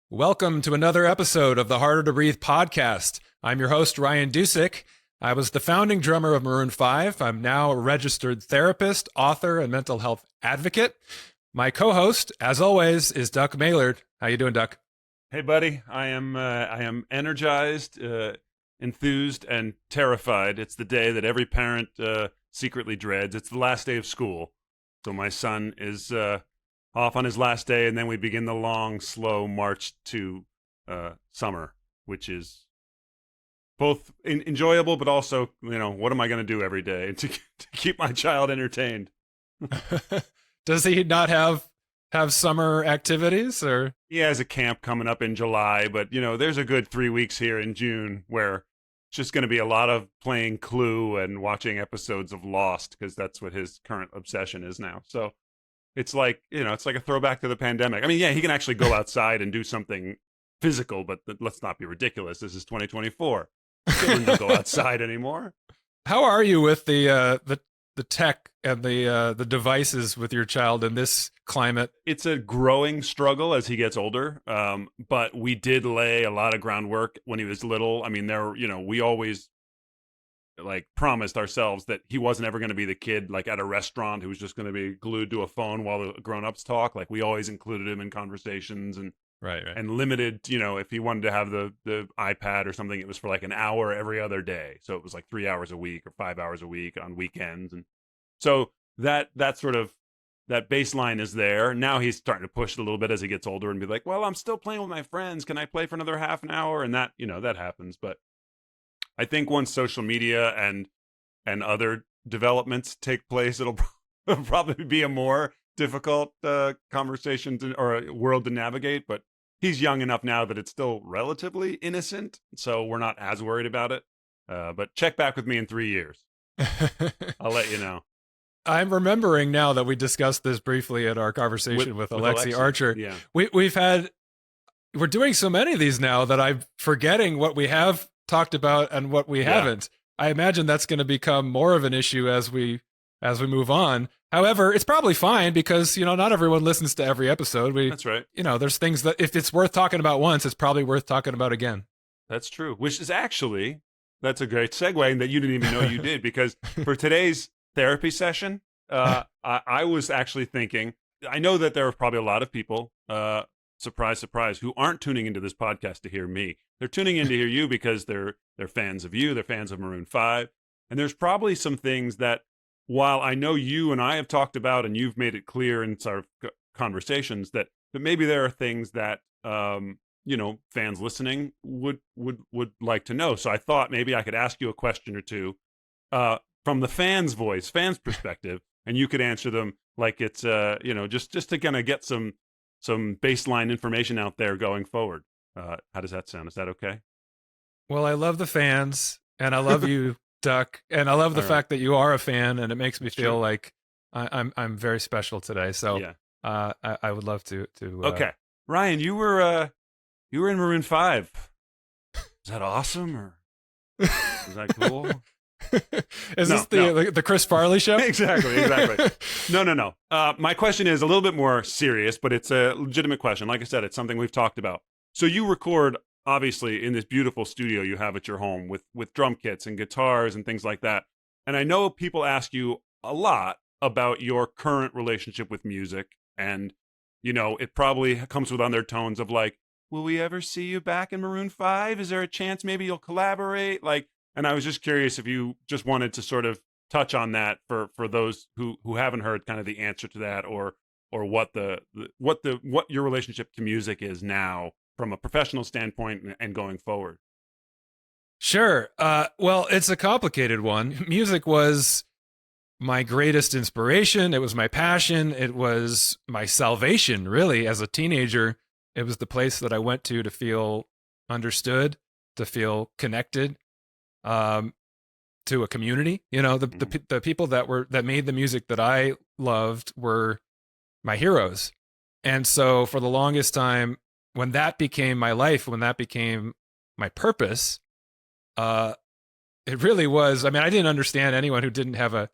Welcome to another episode of the Harder to Breathe podcast. I'm your host, Ryan Dusick. I was the founding drummer of Maroon 5. I'm now a registered therapist, author, and mental health advocate. My co-host, as always, is Duck Maillard. How you doing, Duck? Hey, buddy. I am energized, enthused, and terrified. It's the day that every parent secretly dreads. It's the last day of school. So my son is off on his last day, and then we begin the long, slow march to summer, which is both enjoyable, but also, what am I going to do every day to keep my child entertained? Does he not have summer activities, or? He has a camp coming up in July, but there's a good 3 weeks here in June where it's just going to be a lot of playing Clue and watching episodes of Lost, because that's what his current obsession is now. So it's like, it's like a throwback to the pandemic. I mean, yeah, he can actually go outside and do something physical, but let's not be ridiculous. This is 2024. Children don't go outside anymore. How are you with the tech and the devices with your child in this climate? It's a growing struggle as he gets older, but we did lay a lot of groundwork when he was little. I mean, we always promised ourselves that he wasn't ever going to be the kid at a restaurant who was just going to be glued to a phone while the grown-ups talk. We always included him in conversations and right. And limited, if he wanted to have the iPad or something, it was for an hour every other day. So it was 3 hours a week or 5 hours a week on weekends. And so that sort of, that baseline is there. Now he's starting to push it a little bit as he gets older and be like, well, I'm still playing with my friends. Can I play for another half an hour? And that, that happens. But I think once social media and other developments take place, it'll probably be a more difficult conversation or a world to navigate. But he's young enough now that it's still relatively innocent, so we're not as worried about it. But check back with me in 3 years. I'll let you know. I'm remembering now that we discussed this briefly at our conversation with Alexi Archer. Yeah. We're doing so many of these now that I'm forgetting what we have talked about and what we haven't. I imagine that's going to become more of an issue as we move on. However, it's probably fine because, not everyone listens to every episode. That's right. There's things that if it's worth talking about once, it's probably worth talking about again. That's true. Which is actually, that's a great segue, and that you didn't even know you did, because for today's therapy session, I was actually thinking, I know that there are probably a lot of people, surprise, surprise, who aren't tuning into this podcast to hear me. They're tuning in to hear you because they're fans of you. They're fans of Maroon 5. And there's probably some things that, while I know you and I have talked about, and you've made it clear in sort of conversations, that maybe there are things that, fans listening would like to know. So I thought maybe I could ask you a question or two from the fans' perspective, and you could answer them like it's, just to kind of get some baseline information out there going forward. How does that sound? Is that okay? Well, I love the fans, and I love you, Duck, and I love the fact that you are a fan, and it makes me feel like I'm very special today. So yeah. I would love to. Okay, Ryan, you were in Maroon 5. Is that awesome, or is that cool? Is this the Chris Farley show? Exactly. No. My question is a little bit more serious, but it's a legitimate question. Like I said, it's something we've talked about. So you record, obviously, in this beautiful studio you have at your home with drum kits and guitars and things like that. And I know people ask you a lot about your current relationship with music. And, it probably comes with undertones of will we ever see you back in Maroon 5? Is there a chance maybe you'll collaborate? And I was just curious if you just wanted to sort of touch on that for those who haven't heard kind of the answer to that, or what your relationship to music is now from a professional standpoint and going forward. Sure. Well, it's a complicated one. Music was my greatest inspiration. It was my passion. It was my salvation, really. As a teenager, it was the place that I went to feel understood, to feel connected, to a community. The people that made the music that I loved were my heroes. And so for the longest time, when that became my life, when that became my purpose, it really was. I mean, I didn't understand anyone who didn't have a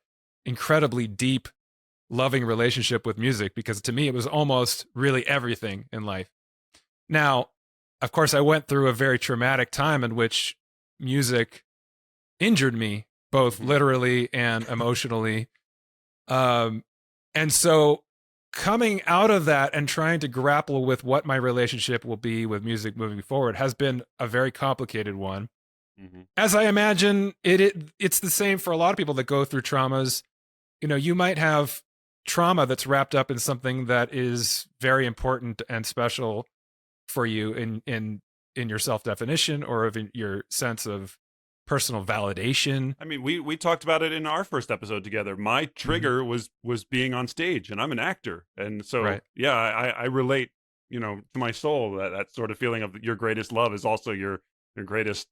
incredibly deep, loving relationship with music, because to me, it was almost really everything in life. Now, of course, I went through a very traumatic time in which music injured me, both literally and emotionally. And so coming out of that and trying to grapple with what my relationship will be with music moving forward has been a very complicated one. As I imagine it's the same for a lot of people that go through traumas. You know, you might have trauma that's wrapped up in something that is very important and special for you in your self-definition or of your sense of personal validation. I mean, we talked about it in our first episode together. My trigger was being on stage, and I'm an actor, and so yeah, I relate, you know, to my soul that sort of feeling of your greatest love is also your greatest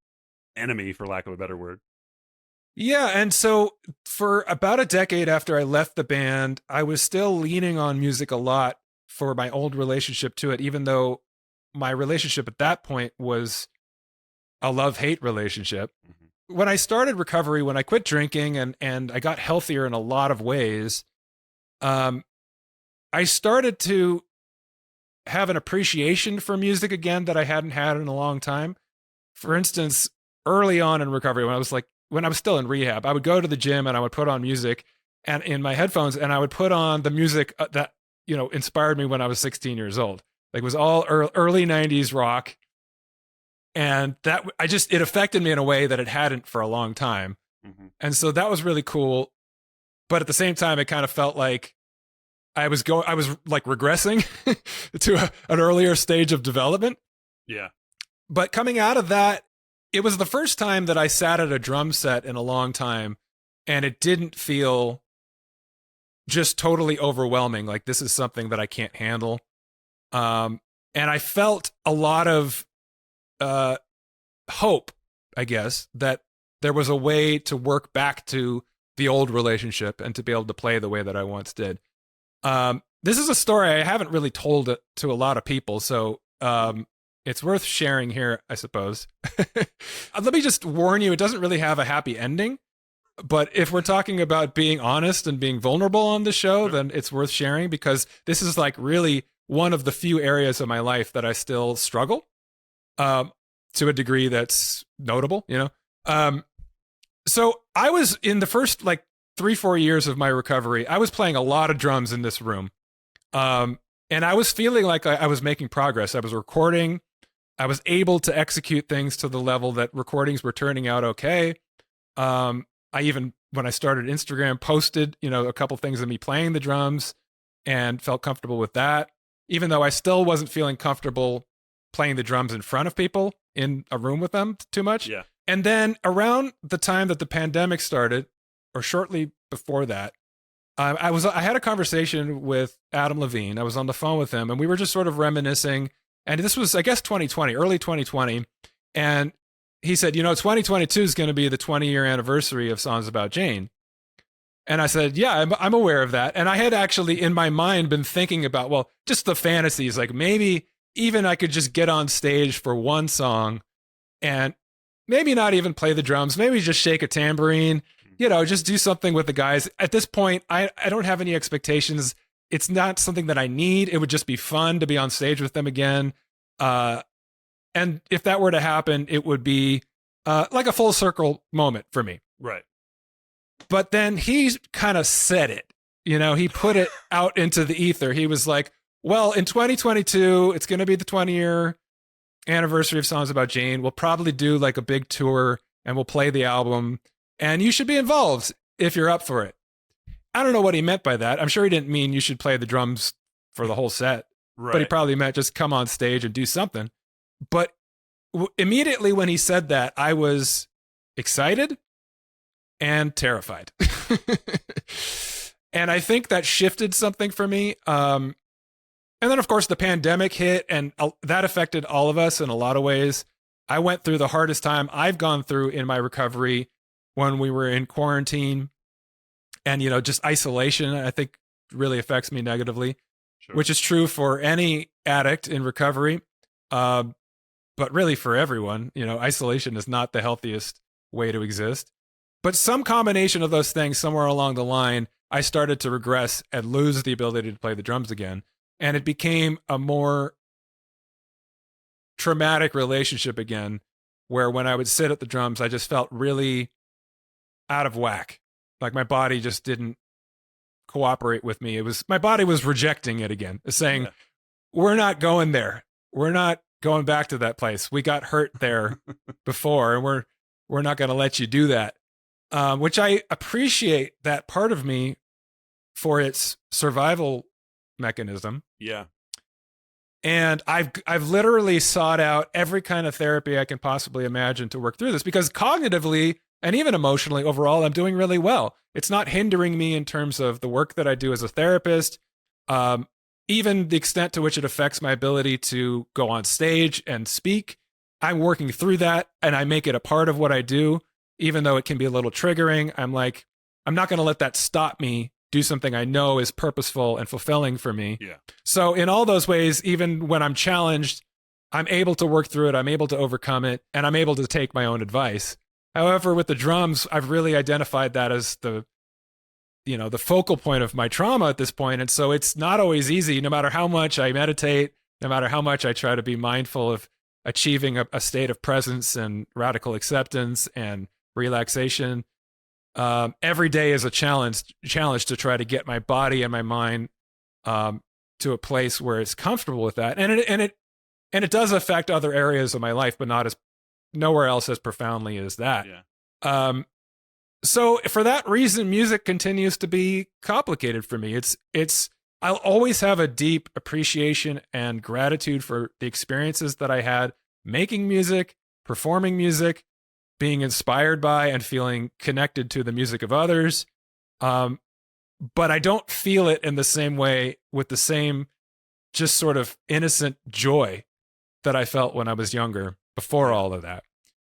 enemy, for lack of a better word. Yeah, and so for about a decade after I left the band, I was still leaning on music a lot for my old relationship to it, even though my relationship at that point was a love-hate relationship. When I started recovery, when I quit drinking and I got healthier in a lot of ways, I started to have an appreciation for music again that I hadn't had in a long time. For instance, early on in recovery, when I was still in rehab, I would go to the gym and I would put on music and in my headphones, and I would put on the music that, you know, inspired me when I was 16 years old. Like, it was all early 90s rock. And that it affected me in a way that it hadn't for a long time. And so that was really cool. But at the same time, it kind of felt like I was like regressing to an earlier stage of development. Yeah. But coming out of that, it was the first time that I sat at a drum set in a long time, and it didn't feel just totally overwhelming. Like, this is something that I can't handle. And I felt a lot of hope, I guess, that there was a way to work back to the old relationship and to be able to play the way that I once did. This is a story I haven't really told it to a lot of people, so it's worth sharing here, I suppose. Let me just warn you, it doesn't really have a happy ending, but if we're talking about being honest and being vulnerable on the show, then it's worth sharing, because this is like really one of the few areas of my life that I still struggle. To a degree that's notable, you know? So I was in the first like 3-4 years of my recovery, I was playing a lot of drums in this room. And I was feeling like I was making progress. I was recording. I was able to execute things to the level that recordings were turning out okay. I even, when I started Instagram, posted, you know, a couple things of me playing the drums and felt comfortable with that, even though I still wasn't feeling comfortable playing the drums in front of people in a room with them too much. Yeah. And then around the time that the pandemic started, or shortly before that, I had a conversation with Adam Levine. I was on the phone with him, and we were just sort of reminiscing. And this was, I guess, 2020, early 2020. And he said, you know, 2022 is going to be the 20-year anniversary of Songs About Jane. And I said, yeah, I'm aware of that. And I had actually in my mind been thinking about, well, just the fantasies, like maybe even I could just get on stage for one song and maybe not even play the drums, maybe just shake a tambourine, you know, just do something with the guys. At this point, I don't have any expectations. It's not something that I need. It would just be fun to be on stage with them again. And if that were to happen, it would be like a full circle moment for me. Right. But then he kind of said it, you know, he put it out into the ether. He was like, well, in 2022, it's going to be the 20-year anniversary of Songs About Jane. We'll probably do like a big tour and we'll play the album, and you should be involved if you're up for it. I don't know what he meant by that. I'm sure he didn't mean you should play the drums for the whole set, Right. but he probably meant just come on stage and do something. But immediately when he said that, I was excited and terrified. And I think that shifted something for me. And then, of course, the pandemic hit, and that affected all of us in a lot of ways. I went through the hardest time I've gone through in my recovery when we were in quarantine. And, you know, just isolation, I think, really affects me negatively, Sure. which is true for any addict in recovery. But really for everyone, you know, isolation is not the healthiest way to exist. But some combination of those things, somewhere along the line, I started to regress and lose the ability to play the drums again. And it became a more traumatic relationship again, where when I would sit at the drums, I just felt really out of whack. Like my body just didn't cooperate with me. My body was rejecting it again, saying, we're not going there. We're not going back to that place. We got hurt there before, and we're not going to let you do that. Which I appreciate that part of me for its survival mechanism. Yeah. And I've literally sought out every kind of therapy I can possibly imagine to work through this, because cognitively and even emotionally overall, I'm doing really well. It's not hindering me in terms of the work that I do as a therapist, even the extent to which it affects my ability to go on stage and speak. I'm working through that, and I make it a part of what I do, even though it can be a little triggering. I'm like, I'm not going to let that stop me do something I know is purposeful and fulfilling for me. Yeah. So in all those ways, even when I'm challenged, I'm able to work through it. I'm able to overcome it, and I'm able to take my own advice. However, with the drums, I've really identified that as the focal point of my trauma at this point. And so it's not always easy, no matter how much I meditate, no matter how much I try to be mindful of achieving a state of presence and radical acceptance and relaxation. Every day is a challenge to try to get my body and my mind to a place where it's comfortable with that. And it does affect other areas of my life, but nowhere else as profoundly as that. Yeah. So for that reason, music continues to be complicated for me. I'll always have a deep appreciation and gratitude for the experiences that I had making music, performing music, being inspired by and feeling connected to the music of others. But I don't feel it in the same way with the same just sort of innocent joy that I felt when I was younger, before all of that.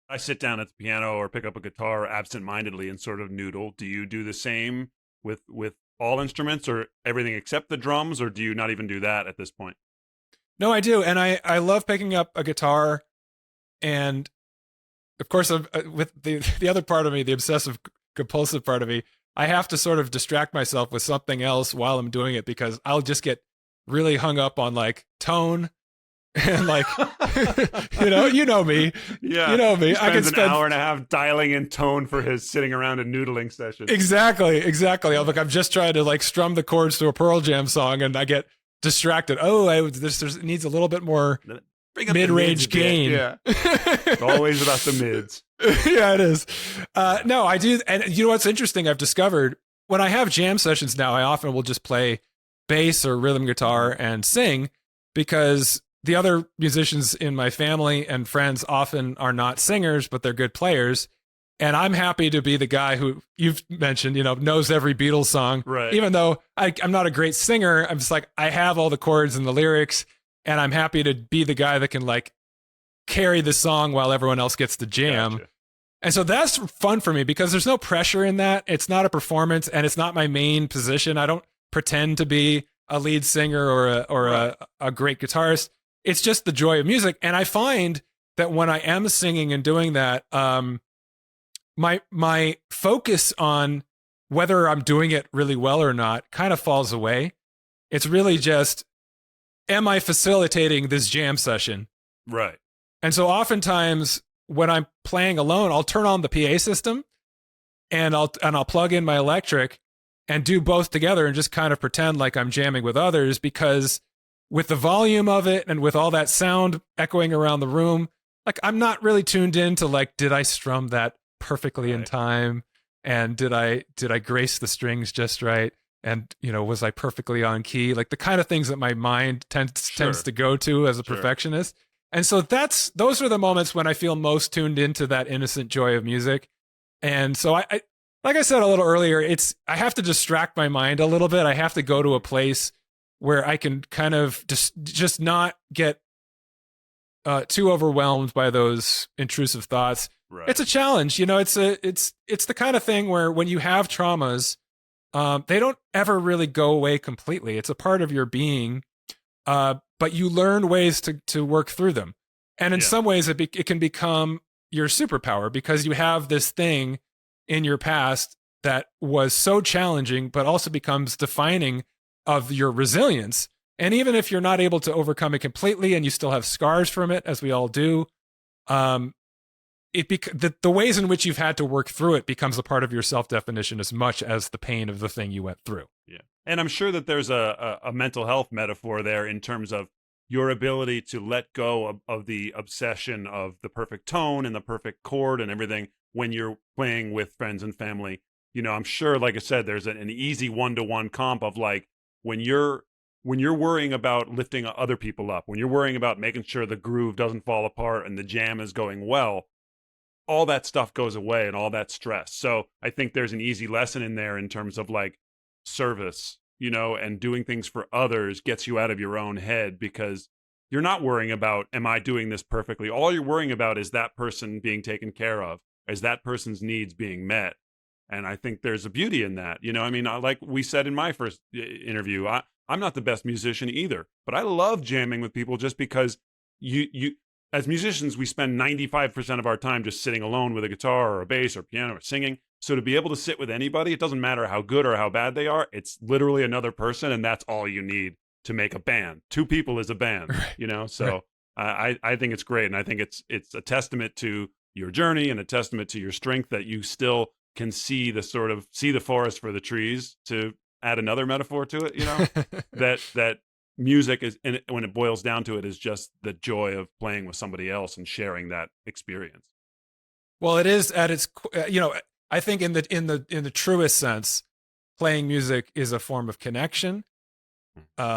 I sit down at the piano or pick up a guitar absentmindedly and sort of noodle. Do you do the same with all instruments, or everything except the drums, or do you not even do that at this point? No, I do. And I love picking up a guitar. And of course, with the other part of me, the obsessive compulsive part of me, I have to sort of distract myself with something else while I'm doing it, because I'll just get really hung up on like tone and like, you know me. Yeah. You know me. I can spend an hour and a half dialing in tone for his sitting around and noodling session. Exactly. I'm just trying to like strum the chords to a Pearl Jam song, and I get distracted. Oh, this needs a little bit more mid-range gain. Yeah. It's always about the mids. Yeah, it is. No, I do. And you know what's interesting? I've discovered when I have jam sessions now, I often will just play bass or rhythm guitar and sing, because the other musicians in my family and friends often are not singers, but they're good players. And I'm happy to be the guy who you've mentioned, knows every Beatles song. Right. Even though I'm not a great singer, I'm just like, I have all the chords and the lyrics, and I'm happy to be the guy that can like carry the song while everyone else gets the jam. Gotcha. And so that's fun for me, because there's no pressure in that. It's not a performance, and it's not my main position. I don't pretend to be a lead singer or a great guitarist. It's just the joy of music. And I find that when I am singing and doing that, my focus on whether I'm doing it really well or not kind of falls away. It's really just, am I facilitating this jam session? Right. And so oftentimes when I'm playing alone, I'll turn on the PA system and I'll plug in my electric and do both together and just kind of pretend like I'm jamming with others, because with the volume of it and with all that sound echoing around the room, like I'm not really tuned in to like, did I strum that perfectly in time? And did I grace the strings just right? And, was I perfectly on key? Like the kind of things that my mind tends to go to as a perfectionist. And so those are the moments when I feel most tuned into that innocent joy of music. And so I like I said a little earlier, I have to distract my mind a little bit. I have to go to a place where I can kind of just not get too overwhelmed by those intrusive thoughts. Right. It's a challenge, it's the kind of thing where when you have traumas, they don't ever really go away completely. It's a part of your being, but you learn ways to work through them, and in some ways it can become your superpower, because you have this thing in your past that was so challenging, but also becomes defining of your resilience. And even if you're not able to overcome it completely and you still have scars from it, as we all do, the ways in which you've had to work through it becomes a part of your self-definition as much as the pain of the thing you went through. Yeah. And I'm sure that there's a mental health metaphor there in terms of your ability to let go of the obsession of the perfect tone and the perfect chord and everything when you're playing with friends and family. You know, I'm sure, like I said, there's an easy one-to-one comp of like when you're worrying about lifting other people up, when you're worrying about making sure the groove doesn't fall apart and the jam is going well, all that stuff goes away and all that stress. So I think there's an easy lesson in there in terms of like service, you know, and doing things for others gets you out of your own head because you're not worrying about, am I doing this perfectly? All you're worrying about is that person being taken care of, is that person's needs being met. And I think there's a beauty in that. You know, I mean, like we said in my first interview, I'm not the best musician either, but I love jamming with people just because you as musicians, we spend 95% of our time just sitting alone with a guitar or a bass or piano or singing. So to be able to sit with anybody, it doesn't matter how good or how bad they are. It's literally another person, and that's all you need to make a band. Two people is a band, you know? So I think it's great, and I think it's a testament to your journey and a testament to your strength that you still can see the forest for the trees, to add another metaphor to it, you know? that music is, and when it boils down to it, is just the joy of playing with somebody else and sharing that experience. Well, it is at its, you know, I think in the truest sense, playing music is a form of connection,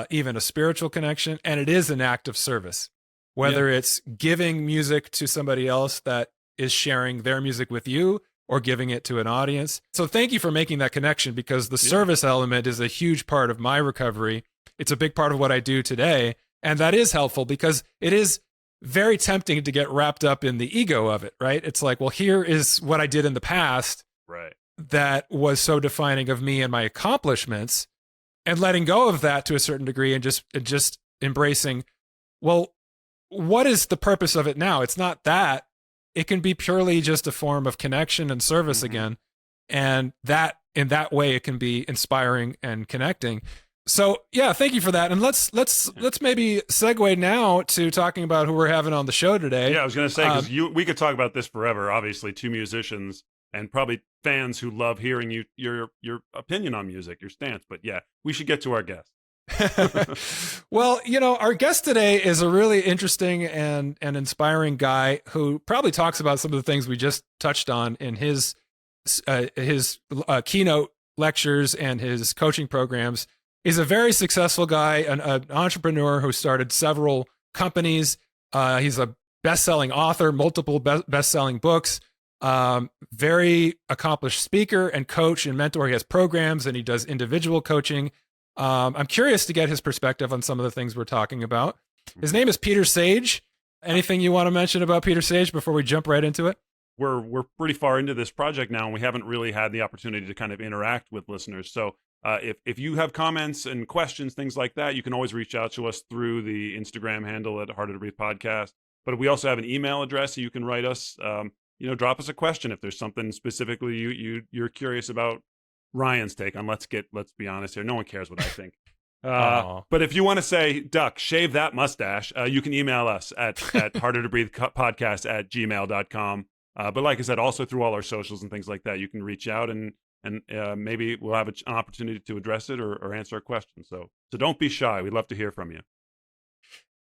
even a spiritual connection, and it is an act of service. Whether it's giving music to somebody else that is sharing their music with you, or giving it to an audience. So thank you for making that connection, because the service element is a huge part of my recovery. It's a big part of what I do today, and that is helpful because it is very tempting to get wrapped up in the ego of it, right? It's like, well, here is what I did in the past, right, that was so defining of me and my accomplishments, and letting go of that to a certain degree and just embracing, well, what is the purpose of it now? It's not that. It can be purely just a form of connection and service again. And that, in that way, it can be inspiring and connecting. So yeah, thank you for that. And let's maybe segue now to talking about who we're having on the show today. Yeah, I was going to say, because we could talk about this forever. Obviously, two musicians and probably fans who love hearing your opinion on music, your stance. But yeah, we should get to our guest. Well, you know, our guest today is a really interesting and inspiring guy who probably talks about some of the things we just touched on in his keynote lectures and his coaching programs. He's a very successful guy, an entrepreneur who started several companies. He's a best-selling author, multiple best-selling books, very accomplished speaker and coach and mentor. He has programs and he does individual coaching. I'm curious to get his perspective on some of the things we're talking about. His name is Peter Sage. Anything you want to mention about Peter Sage before we jump right into it? We're pretty far into this project now, and we haven't really had the opportunity to kind of interact with listeners. So if you have comments and questions, things like that, you can always reach out to us through the Instagram handle at Harder to Breathe Podcast. But we also have an email address, so you can write us. Drop us a question if there's something specifically you're curious about Ryan's take on. Let's be honest here. No one cares what I think. But if you want to say, Duck, shave that mustache, you can email us at Harder to Breathe Podcast at gmail.com. But like I said, also through all our socials and things like that, you can reach out and maybe we'll have an opportunity to address it or answer a question. So don't be shy. We'd love to hear from you.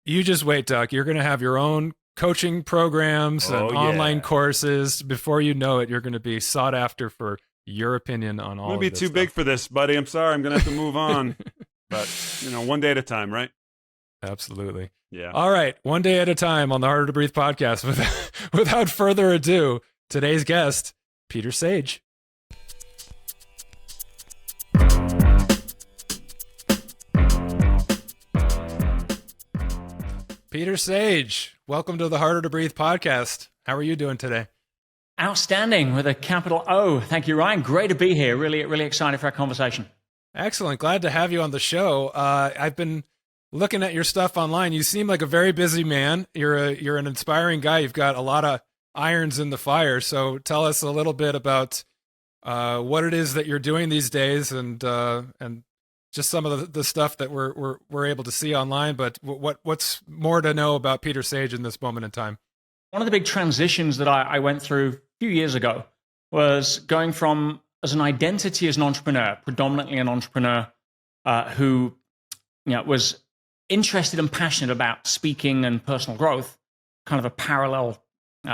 You just wait, Duck. You're going to have your own coaching programs and online courses. Before you know it, you're going to be sought after for your opinion on all of this. I'm going to be too big for this, buddy. I'm sorry. I'm going to have to move on. But, one day at a time, right? Absolutely. Yeah. All right. One day at a time on the Harder to Breathe podcast. Without further ado, today's guest, Peter Sage. Peter Sage, welcome to the Harder to Breathe podcast. How are you doing today? Outstanding with a capital O. Thank you, Ryan. Great to be here. Really, really excited for our conversation. Excellent. Glad to have you on the show. I've been looking at your stuff online. You seem like a very busy man. You're an inspiring guy. You've got a lot of irons in the fire. So tell us a little bit about what it is that you're doing these days and just some of the stuff that we're able to see online. But what's more to know about Peter Sage in this moment in time? One of the big transitions that I went through a few years ago was going from as an identity as an entrepreneur, predominantly an entrepreneur who was interested and passionate about speaking and personal growth, kind of a parallel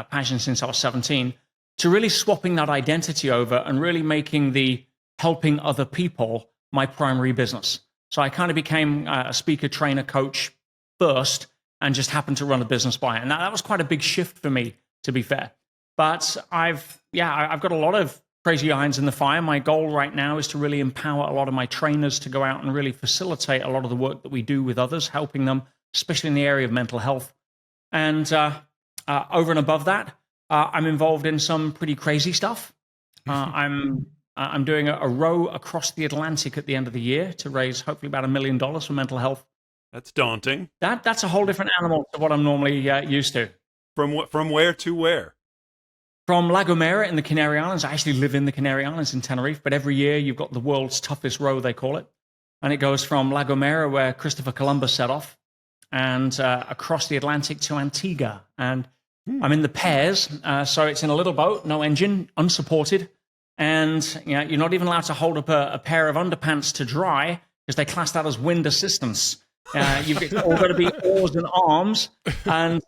passion since I was 17, to really swapping that identity over and really making the helping other people my primary business. So I kind of became a speaker, trainer, coach first, and just happened to run a business by it. And that was quite a big shift for me, to be fair. But I've got a lot of crazy irons in the fire. My goal right now is to really empower a lot of my trainers to go out and really facilitate a lot of the work that we do with others, helping them, especially in the area of mental health. And over and above that, I'm involved in some pretty crazy stuff. I'm doing a row across the Atlantic at the end of the year to raise hopefully about $1 million for mental health. That's daunting. That's a whole different animal to what I'm normally used to. From where to where? From La Gomera in the Canary Islands. I actually live in the Canary Islands in Tenerife, but every year you've got the world's toughest row, they call it. And it goes from La Gomera, where Christopher Columbus set off, and across the Atlantic to Antigua. And I'm in the pairs, so it's in a little boat, no engine, unsupported. And you're not even allowed to hold up a pair of underpants to dry because they class that as wind assistance. You've all got to be oars and arms. And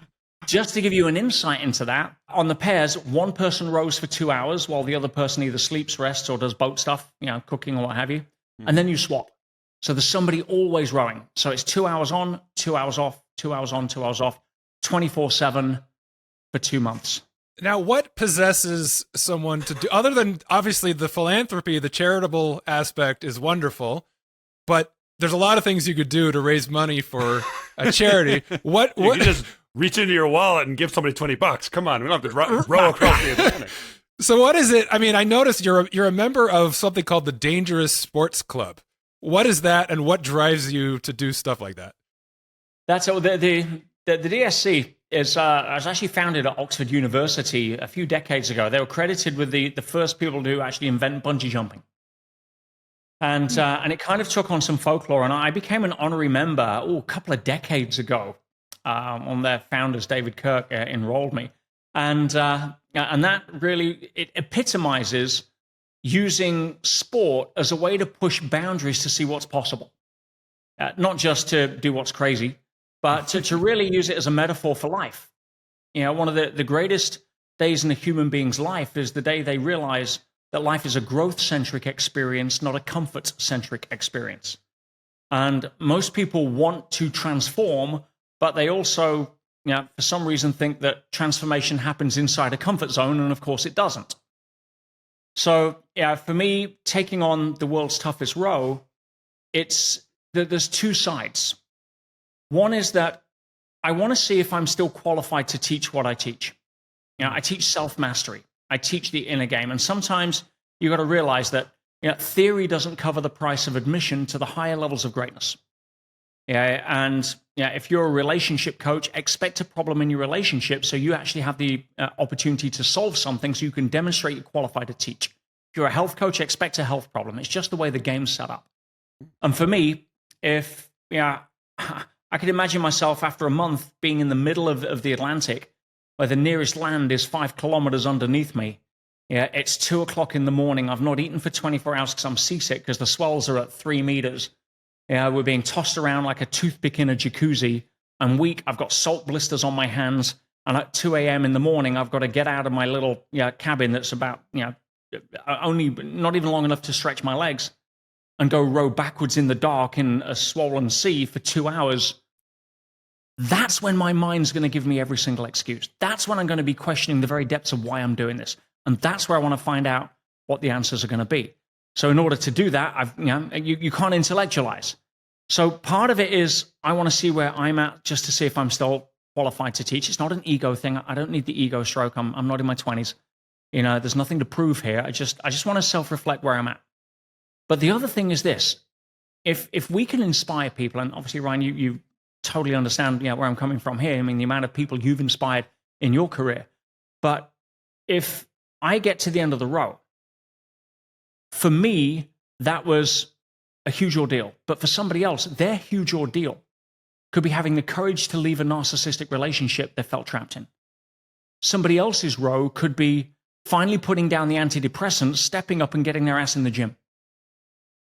just to give you an insight into that, on the pairs, one person rows for 2 hours while the other person either sleeps, rests, or does boat stuff, cooking or what have you. And then you swap. So there's somebody always rowing. So it's 2 hours on, 2 hours off, 2 hours on, 2 hours off, 24/7 for 2 months. Now, what possesses someone to do, other than obviously the philanthropy, the charitable aspect is wonderful, but there's a lot of things you could do to raise money for a charity. What You can just reach into your wallet and give somebody $20. Come on, we don't have to row across the Atlantic. So what is it? I mean, I noticed you're a member of something called the Dangerous Sports Club. What is that, and what drives you to do stuff like that? That's the DSC was actually founded at Oxford University a few decades ago. They were credited with the first people to actually invent bungee jumping. And it kind of took on some folklore, and I became an honorary member a couple of decades ago. One of their founders, David Kirk, enrolled me. And that really, it epitomizes using sport as a way to push boundaries to see what's possible. Not just to do what's crazy, but to really use it as a metaphor for life. One of the greatest days in a human being's life is the day they realize that life is a growth-centric experience, not a comfort-centric experience. And most people want to transform, but they also, for some reason, think that transformation happens inside a comfort zone, and of course it doesn't. So, for me, taking on the world's toughest row, there's two sides. One is that I want to see if I'm still qualified to teach what I teach. I teach self-mastery. I teach the inner game. And sometimes you've got to realize that theory doesn't cover the price of admission to the higher levels of greatness. If you're a relationship coach, expect a problem in your relationship so you actually have the opportunity to solve something so you can demonstrate you're qualified to teach. If you're a health coach, expect a health problem. It's just the way the game's set up. And for me, I could imagine myself after a month being in the middle of the Atlantic, where the nearest land is 5 kilometers underneath me. It's 2 o'clock in the morning. I've not eaten for 24 hours because I'm seasick because the swells are at 3 meters. We're being tossed around like a toothpick in a jacuzzi. I'm weak. I've got salt blisters on my hands. And at 2 a.m. in the morning, I've got to get out of my little cabin that's about, only not even long enough to stretch my legs and go row backwards in the dark in a swollen sea for 2 hours. That's when my mind's going to give me every single excuse. That's when I'm going to be questioning the very depths of why I'm doing this. And that's where I want to find out what the answers are going to be. So in order to do that, you can't intellectualize. So part of it is I want to see where I'm at just to see if I'm still qualified to teach. It's not an ego thing. I don't need the ego stroke. I'm not in my 20s. There's nothing to prove here. I just want to self-reflect where I'm at. But the other thing is this. If we can inspire people, and obviously, Ryan, you totally understand where I'm coming from here. I mean, the amount of people you've inspired in your career. But if I get to the end of the row, for me, that was a huge ordeal. But for somebody else, their huge ordeal could be having the courage to leave a narcissistic relationship they felt trapped in. Somebody else's row could be finally putting down the antidepressants, stepping up and getting their ass in the gym.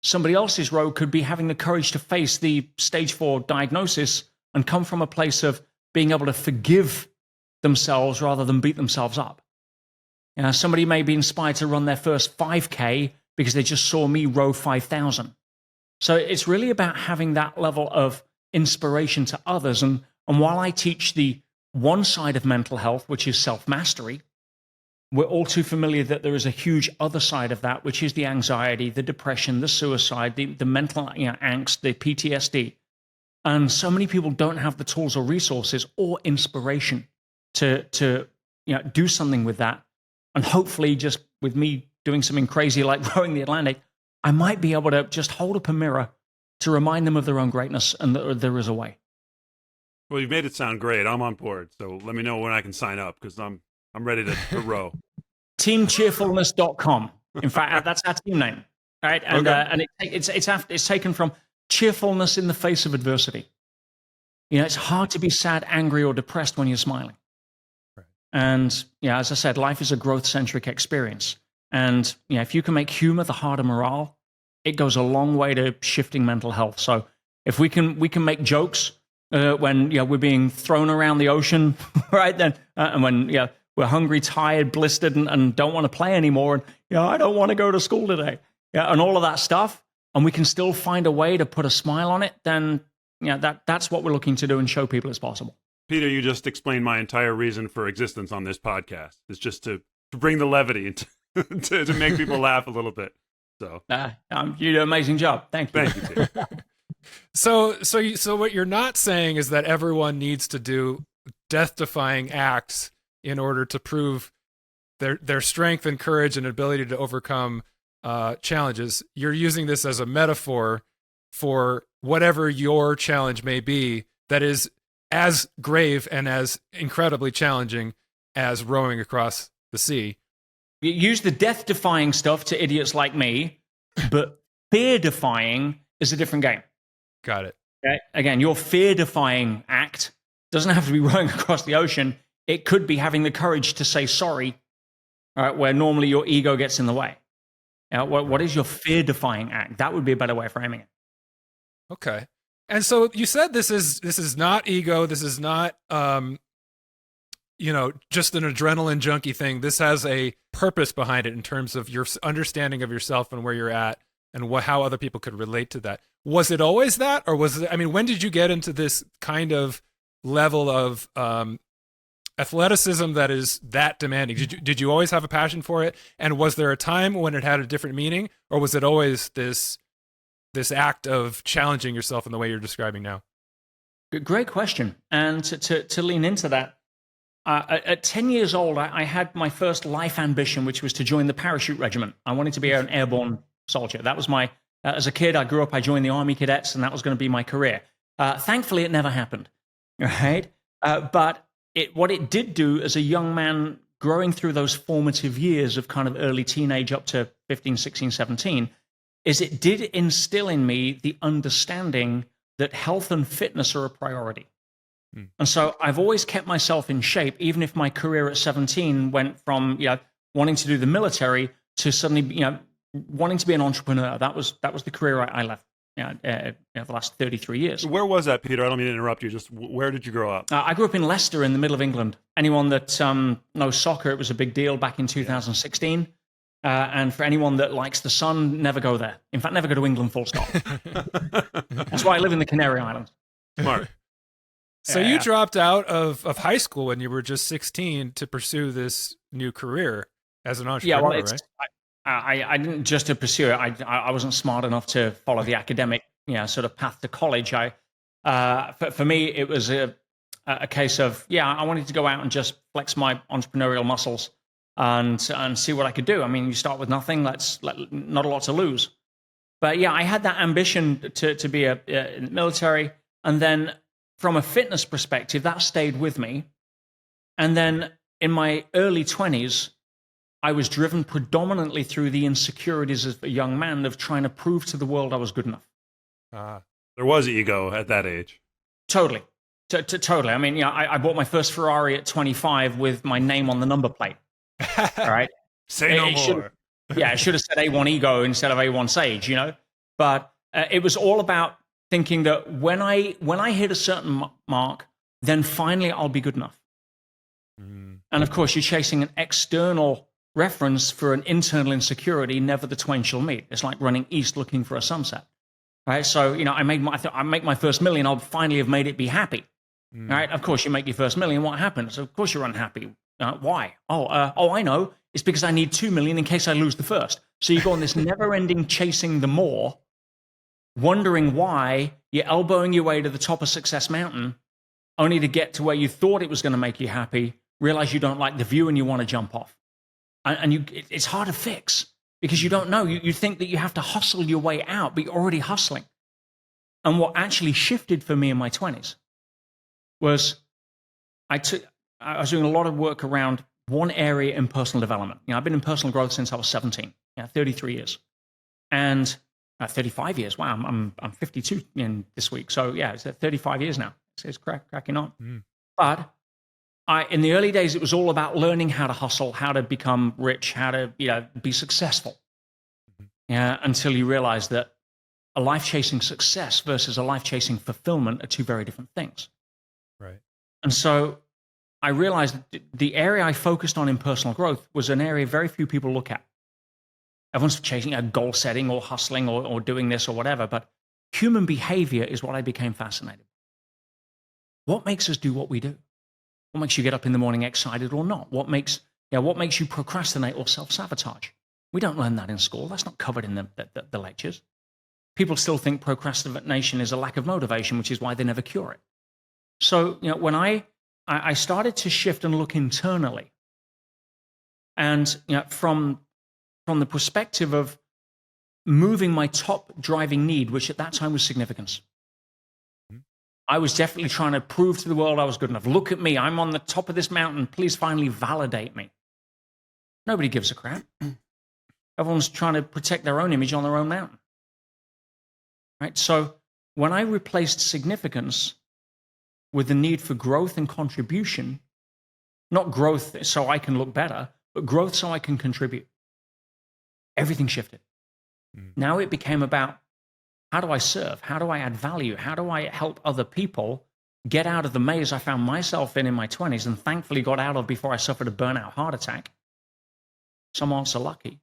Somebody else's row could be having the courage to face the stage 4 diagnosis and come from a place of being able to forgive themselves rather than beat themselves up. Somebody may be inspired to run their first 5K because they just saw me row 5,000. So it's really about having that level of inspiration to others. And while I teach the one side of mental health, which is self-mastery, we're all too familiar that there is a huge other side of that, which is the anxiety, the depression, the suicide, the mental angst, the PTSD. And so many people don't have the tools or resources or inspiration to do something with that. And hopefully, just with me doing something crazy like rowing the Atlantic, I might be able to just hold up a mirror to remind them of their own greatness and that there is a way. Well, you've made it sound great. I'm on board. So let me know when I can sign up because I'm ready to row. Teamcheerfulness.com. In fact, that's our team name. All right. And, Okay. And it's taken from cheerfulness in the face of adversity. It's hard to be sad, angry, or depressed when you're smiling. Right. And, as I said, life is a growth-centric experience. And, if you can make humor the heart of morale, it goes a long way to shifting mental health. So if we can make jokes when we're being thrown around the ocean, right? Then and when we're hungry, tired, blistered, and don't want to play anymore, and I don't want to go to school today, and all of that stuff, and we can still find a way to put a smile on it, then that's what we're looking to do and show people it's possible. Peter, you just explained my entire reason for existence on this podcast. It's just to bring the levity and to make people laugh a little bit. So you do an amazing job. Thank you. Thank you, Peter. So what you're not saying is that everyone needs to do death-defying acts in order to prove their strength and courage and ability to overcome challenges. You're using this as a metaphor for whatever your challenge may be that is as grave and as incredibly challenging as rowing across the sea. You use the death-defying stuff to idiots like me, but fear-defying is a different game. Got it. Okay? Again, your fear-defying act doesn't have to be rowing across the ocean. It could be having the courage to say sorry, where normally your ego gets in the way. What is your fear-defying act? That would be a better way of framing it. Okay. And so you said this is not ego. This is not just an adrenaline junkie thing. This has a purpose behind it in terms of your understanding of yourself and where you're at and how other people could relate to that. Was it always that, or was it? I mean, when did you get into this kind of level of athleticism that is that demanding? Did you always have a passion for it? And was there a time when it had a different meaning, or was it always this act of challenging yourself in the way you're describing now? Great question. And to lean into that, at 10 years old, I had my first life ambition, which was to join the parachute regiment. I wanted to be an airborne soldier. That was as a kid, I grew up, I joined the Army Cadets, and that was going to be my career. Thankfully, it never happened, right? But what it did do as a young man growing through those formative years of kind of early teenage up to 15, 16, 17, is it did instill in me the understanding that health and fitness are a priority. And so I've always kept myself in shape, even if my career at 17 went from wanting to do the military to suddenly wanting to be an entrepreneur. That was the career I left the last 33 years. Where was that, Peter? I don't mean to interrupt you. Just where did you grow up? I grew up in Leicester in the middle of England. Anyone that knows soccer, it was a big deal back in 2016. And for anyone that likes the sun, never go there. In fact, never go to England, full stop. That's why I live in the Canary Islands. Smart. So you dropped out of high school when you were just 16 to pursue this new career as an entrepreneur, right? I didn't just to pursue it. I wasn't smart enough to follow the academic, sort of path to college. For me, it was a case of I wanted to go out and just flex my entrepreneurial muscles and see what I could do. I mean, you start with nothing. Not a lot to lose. But I had that ambition to be in the military, and then from a fitness perspective, that stayed with me. And then in my early 20s, I was driven predominantly through the insecurities of a young man of trying to prove to the world I was good enough. There was ego at that age. Totally. Totally. I mean, I bought my first Ferrari at 25 with my name on the number plate. All right. Say no more. It should have said A1 Ego instead of A1 Sage, But it was all about thinking that when I hit a certain mark, then finally I'll be good enough. And of course, you're chasing an external reference for an internal insecurity. Never the twain shall meet. It's like running east looking for a sunset. Right. So, I make my first million. I'll finally have made it be happy. Right. Of course, you make your first million. What happens? Of course, you're unhappy. Why? I know. It's because I need 2 million in case I lose the first. So you go on this never-ending chasing the more, wondering why you're elbowing your way to the top of Success Mountain, only to get to where you thought it was going to make you happy, realize you don't like the view and you want to jump off. And it's hard to fix because you don't know. You think that you have to hustle your way out, but you're already hustling. And what actually shifted for me in my 20s was I was doing a lot of work around one area in personal development. I've been in personal growth since I was 17, 33 years. And 35 years. Wow, I'm 52 in this week. So yeah, it's 35 years now. It's cracking on. But in the early days, it was all about learning how to hustle, how to become rich, how to be successful. Until you realize that a life chasing success versus a life chasing fulfillment are two very different things. Right. And so I realized that the area I focused on in personal growth was an area very few people look at. Everyone's chasing a goal setting or hustling or doing this or whatever, but human behavior is what I became fascinated. What makes us do what we do? What makes you get up in the morning excited or not? What makes you procrastinate or self-sabotage? We don't learn that in school. That's not covered in the lectures. People still think procrastination is a lack of motivation, which is why they never cure it. So, when I started to shift and look internally, and from the perspective of moving my top driving need, which at that time was significance. I was definitely trying to prove to the world I was good enough. Look at me. I'm on the top of this mountain. Please finally validate me. Nobody gives a crap. Everyone's trying to protect their own image on their own mountain. Right? So when I replaced significance with the need for growth and contribution, not growth so I can look better, but growth so I can contribute, everything shifted. Now it became about, how do I serve? How do I add value? How do I help other people get out of the maze I found myself in my 20s and thankfully got out of before I suffered a burnout heart attack? Some aren't so lucky.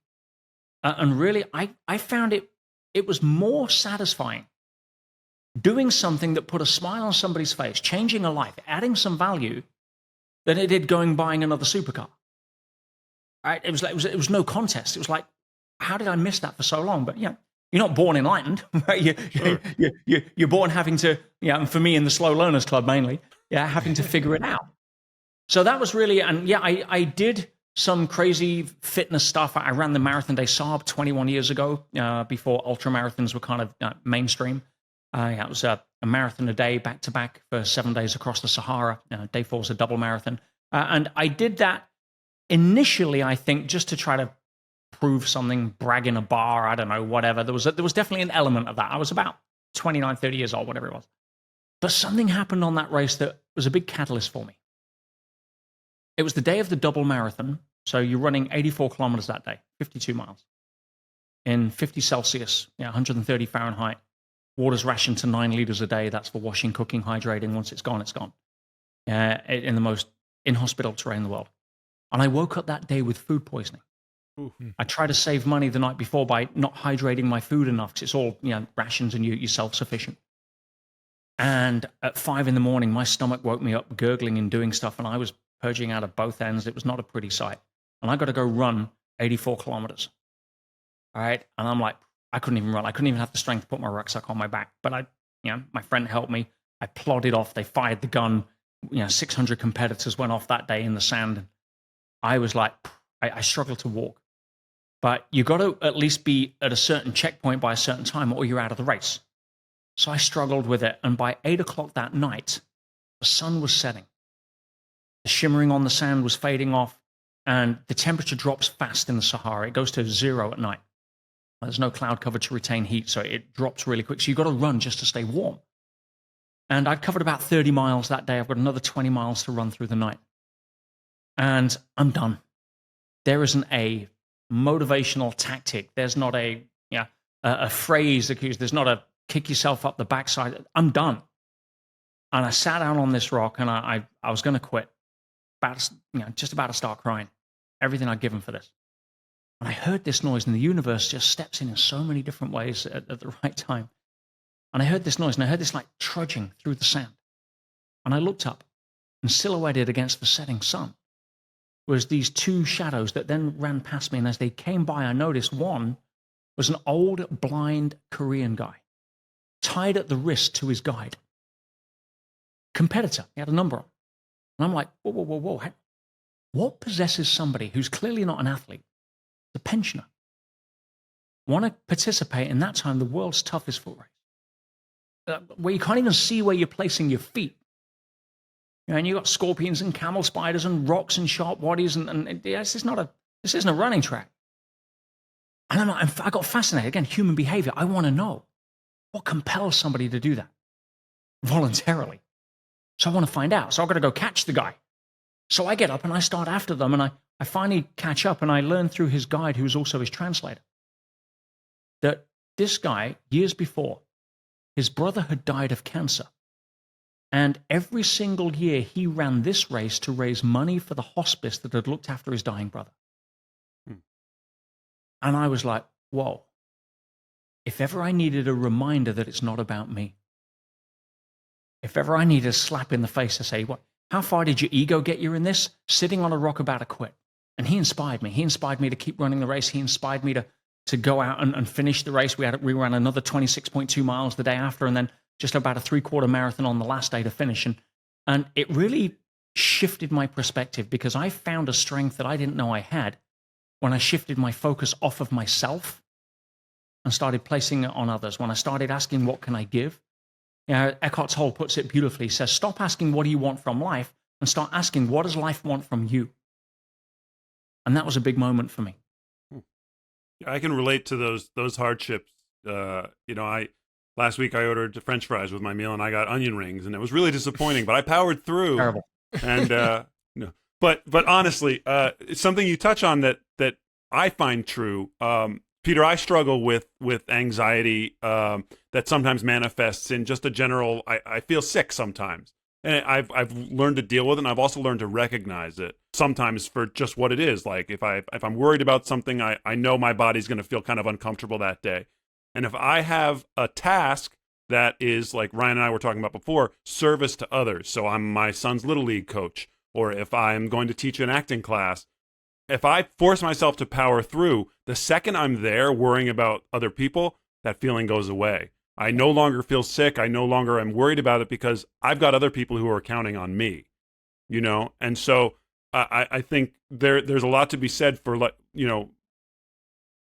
And really, I found it was more satisfying doing something that put a smile on somebody's face, changing a life, adding some value, than it did buying another supercar. Right? It was no contest. It was like, how did I miss that for so long? But you're not born enlightened, right? You're born having to, and for me in the slow learners club mainly, having to figure it out. So that was really, and I did some crazy fitness stuff. I ran the Marathon des Sables 21 years ago, before ultra marathons were kind of mainstream. It was a marathon a day, back to back for 7 days across the Sahara. Day 4 was a double marathon. And I did that initially, I think, just to try to prove something, brag in a bar, I don't know, whatever. There was definitely an element of that. I was about 29, 30 years old, whatever it was. But something happened on that race that was a big catalyst for me. It was the day of the double marathon. So you're running 84 kilometers that day, 52 miles in 50 Celsius, 130 Fahrenheit. Water's rationed to 9 liters a day. That's for washing, cooking, hydrating. Once it's gone, it's gone. In the most inhospitable terrain in the world. And I woke up that day with food poisoning. I tried to save money the night before by not hydrating my food enough because it's all rations and you're self-sufficient. And at 5 in the morning, my stomach woke me up gurgling and doing stuff, and I was purging out of both ends. It was not a pretty sight. And I got to go run 84 kilometers. All right. And I'm like, I couldn't even run. I couldn't even have the strength to put my rucksack on my back. But my friend helped me. I plodded off. They fired the gun. 600 competitors went off that day in the sand. I was like, I struggled to walk. But you got to at least be at a certain checkpoint by a certain time or you're out of the race. So I struggled with it. And by 8 o'clock that night, the sun was setting. The shimmering on the sand was fading off. and the temperature drops fast in the Sahara. It goes to 0 at night. There's no cloud cover to retain heat, so it drops really quick. So you've got to run just to stay warm. And I'd covered about 30 miles that day. I've got another 20 miles to run through the night. And I'm done. There isn't a motivational tactic. There's not a phrase that there's not a kick yourself up the backside. I'm done. And I sat down on this rock, and I was going to quit. Just about to start crying. Everything I'd given for this. And I heard this noise, and the universe just steps in so many different ways at the right time. And I heard this noise, and I heard this like trudging through the sand. And I looked up, and silhouetted against the setting sun was these two shadows that then ran past me. And as they came by, I noticed one was an old, blind Korean guy, tied at the wrist to his guide. Competitor. He had a number on. And I'm like, whoa. What possesses somebody who's clearly not an athlete, a pensioner, want to participate in that time, the world's toughest foot race, where you can't even see where you're placing your feet? And you got scorpions and camel spiders and rocks and sharp waddies, and this isn't a running track. And I got fascinated. Again, human behavior. I want to know what compels somebody to do that voluntarily. So I want to find out. So I've got to go catch the guy. So I get up and I start after them, and I finally catch up, and I learn through his guide, who was also his translator, that this guy, years before, his brother had died of cancer. And every single year he ran this race to raise money for the hospice that had looked after his dying brother. And I was like, whoa, if ever I needed a reminder that it's not about me, if ever I needed a slap in the face to say, what, how far did your ego get you in this? Sitting on a rock about to quit. And he inspired me. He inspired me to keep running the race. He inspired me to go out and finish the race. We ran another 26.2 miles the day after, and then just about a 3/4 marathon on the last day to finish. And it really shifted my perspective, because I found a strength that I didn't know I had when I shifted my focus off of myself and started placing it on others. When I started asking, what can I give? Eckhart Tolle puts it beautifully. He says, stop asking, what do you want from life? And start asking, what does life want from you? And that was a big moment for me. I can relate to those hardships. Last week I ordered French fries with my meal, and I got onion rings, and it was really disappointing, but I powered through. Terrible. And but honestly, it's something you touch on that I find true. Peter, I struggle with anxiety that sometimes manifests in just a general, I feel sick sometimes. And I've learned to deal with it, and I've also learned to recognize it sometimes for just what it is. Like if I'm worried about something, I know my body's going to feel kind of uncomfortable that day. And if I have a task that is, like Ryan and I were talking about before, service to others. So I'm my son's Little League coach, or if I'm going to teach an acting class, if I force myself to power through, the second I'm there worrying about other people, that feeling goes away. I no longer feel sick. I no longer am worried about it, because I've got other people who are counting on me, And so I think there's a lot to be said for,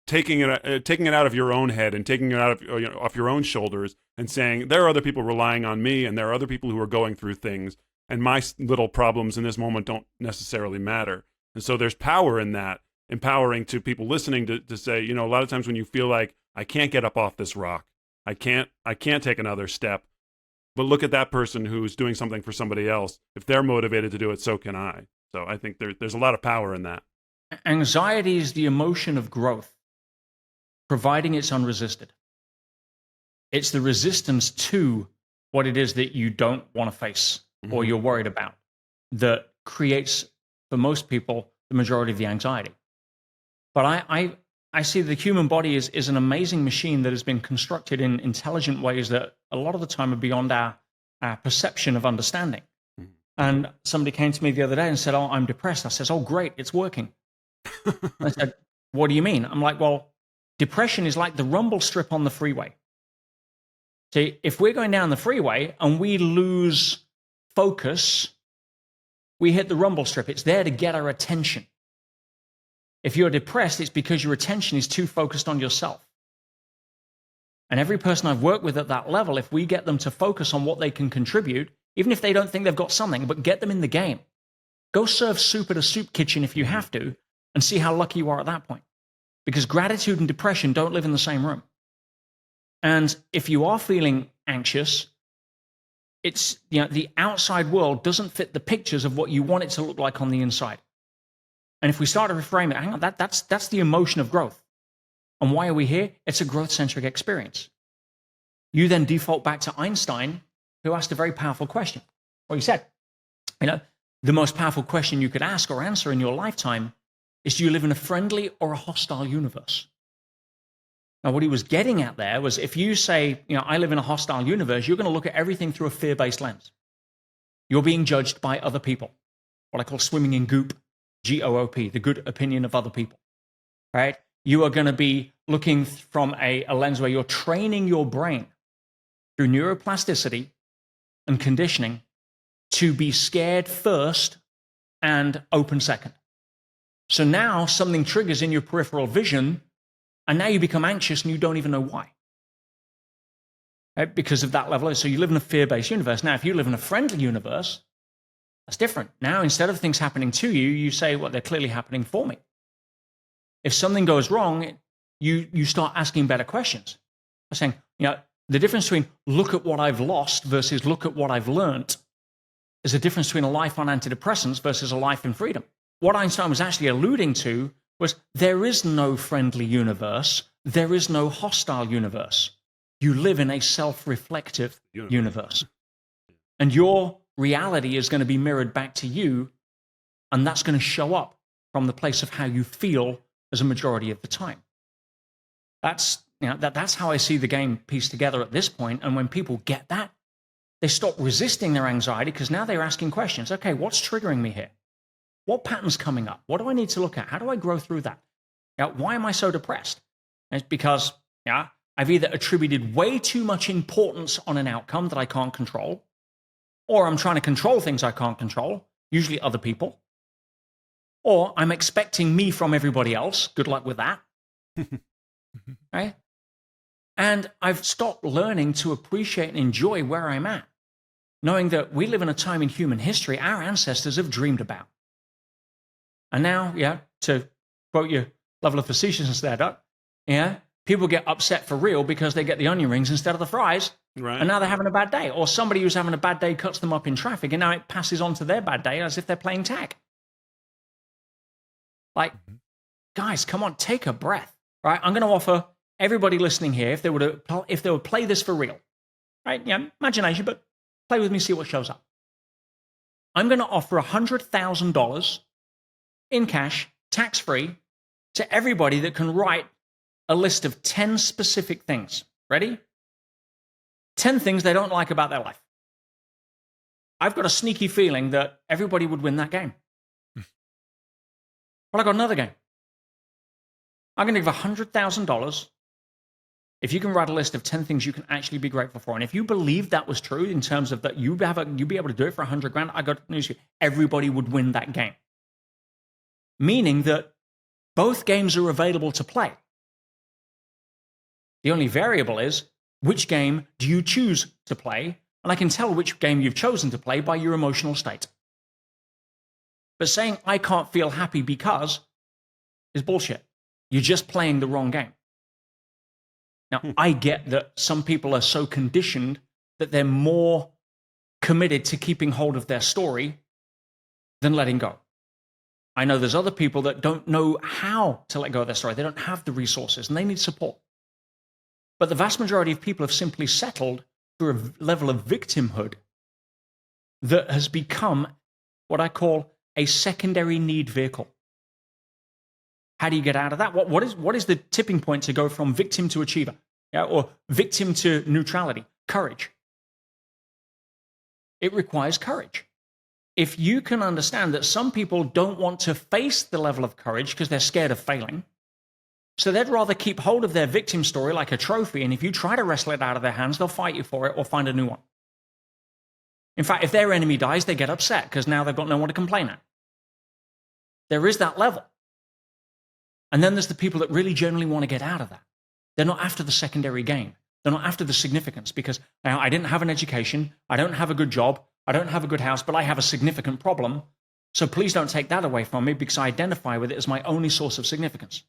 taking it out of your own head and taking it out of off your own shoulders and saying, there are other people relying on me, and there are other people who are going through things, and my little problems in this moment don't necessarily matter. And so there's power in that, empowering to people listening to say, a lot of times when you feel like, I can't get up off this rock, I can't take another step, but look at that person who's doing something for somebody else. If they're motivated to do it, so can I. So I think there's a lot of power in that. Anxiety is the emotion of growth, providing it's unresisted. It's the resistance to what it is that you don't want to face or you're worried about that creates, for most people, the majority of the anxiety. But I see the human body is an amazing machine that has been constructed in intelligent ways that a lot of the time are beyond our perception of understanding. And somebody came to me the other day and said, oh, I'm depressed. I says, oh, great, it's working. I said, what do you mean? I'm like, well, depression is like the rumble strip on the freeway. See, if we're going down the freeway and we lose focus, we hit the rumble strip. It's there to get our attention. If you're depressed, it's because your attention is too focused on yourself. And every person I've worked with at that level, if we get them to focus on what they can contribute, even if they don't think they've got something, but get them in the game. Go serve soup at a soup kitchen if you have to, and see how lucky you are at that point. Because gratitude and depression don't live in the same room. And if you are feeling anxious, it's, the outside world doesn't fit the pictures of what you want it to look like on the inside. And if we start to reframe it, hang on, that's the emotion of growth. And why are we here? It's a growth-centric experience. You then default back to Einstein, who asked a very powerful question. Well, he said, the most powerful question you could ask or answer in your lifetime is, do you live in a friendly or a hostile universe? Now, what he was getting at there was, if you say, I live in a hostile universe, you're going to look at everything through a fear-based lens. You're being judged by other people, what I call swimming in Goop, G.O.O.P, the good opinion of other people, right? You are going to be looking from a lens where you're training your brain through neuroplasticity and conditioning to be scared first and open second. So now something triggers in your peripheral vision, and now you become anxious and you don't even know why. Right? Because of that level. So you live in a fear-based universe. Now, if you live in a friendly universe, that's different. Now, instead of things happening to you, you say, well, they're clearly happening for me. If something goes wrong, you start asking better questions. I'm saying, the difference between look at what I've lost versus look at what I've learned is a difference between a life on antidepressants versus a life in freedom. What Einstein was actually alluding to was, there is no friendly universe. There is no hostile universe. You live in a self-reflective universe. And your reality is going to be mirrored back to you, and that's going to show up from the place of how you feel as a majority of the time. That's how I see the game pieced together at this point. And when people get that, they stop resisting their anxiety, because now they're asking questions. Okay, what's triggering me here? What pattern's coming up? What do I need to look at? How do I grow through that? Why am I so depressed? And it's because I've either attributed way too much importance on an outcome that I can't control, or I'm trying to control things I can't control, usually other people, or I'm expecting me from everybody else. Good luck with that. Right? And I've stopped learning to appreciate and enjoy where I'm at, knowing that we live in a time in human history our ancestors have dreamed about. And now, to quote your level of facetiousness there, Doc, people get upset for real because they get the onion rings instead of the fries. Right. And now they're having a bad day. Or somebody who's having a bad day cuts them up in traffic, and now it passes on to their bad day as if they're playing tag. Like, guys, come on, take a breath. Right? I'm going to offer everybody listening here, if they would play this for real, right? Imagination, but play with me, see what shows up. I'm going to offer $100,000 in cash, tax-free, to everybody that can write a list of 10 specific things. Ready? 10 things they don't like about their life. I've got a sneaky feeling that everybody would win that game. But I got another game. I'm going to give $100,000 if you can write a list of 10 things you can actually be grateful for. And if you believe that was true in terms of that you'd be able to do it for $100,000, I got news for you. Everybody would win that game. Meaning that both games are available to play. The only variable is, which game do you choose to play? And I can tell which game you've chosen to play by your emotional state. But saying, I can't feel happy because, is bullshit. You're just playing the wrong game. Now, I get that some people are so conditioned that they're more committed to keeping hold of their story than letting go. I know there's other people that don't know how to let go of their story. They don't have the resources and they need support. But the vast majority of people have simply settled for a level of victimhood that has become what I call a secondary need vehicle. How do you get out of that? What is the tipping point to go from victim to achiever? Or victim to neutrality? Courage. It requires courage. If you can understand that some people don't want to face the level of courage because they're scared of failing, so they'd rather keep hold of their victim story like a trophy, and if you try to wrestle it out of their hands, they'll fight you for it or find a new one. In fact, if their enemy dies, they get upset because now they've got no one to complain at. There is that level. And then there's the people that really genuinely want to get out of that. They're not after the secondary gain. They're not after the significance because now I didn't have an education, I don't have a good job, I don't have a good house, but I have a significant problem. So please don't take that away from me because I identify with it as my only source of significance.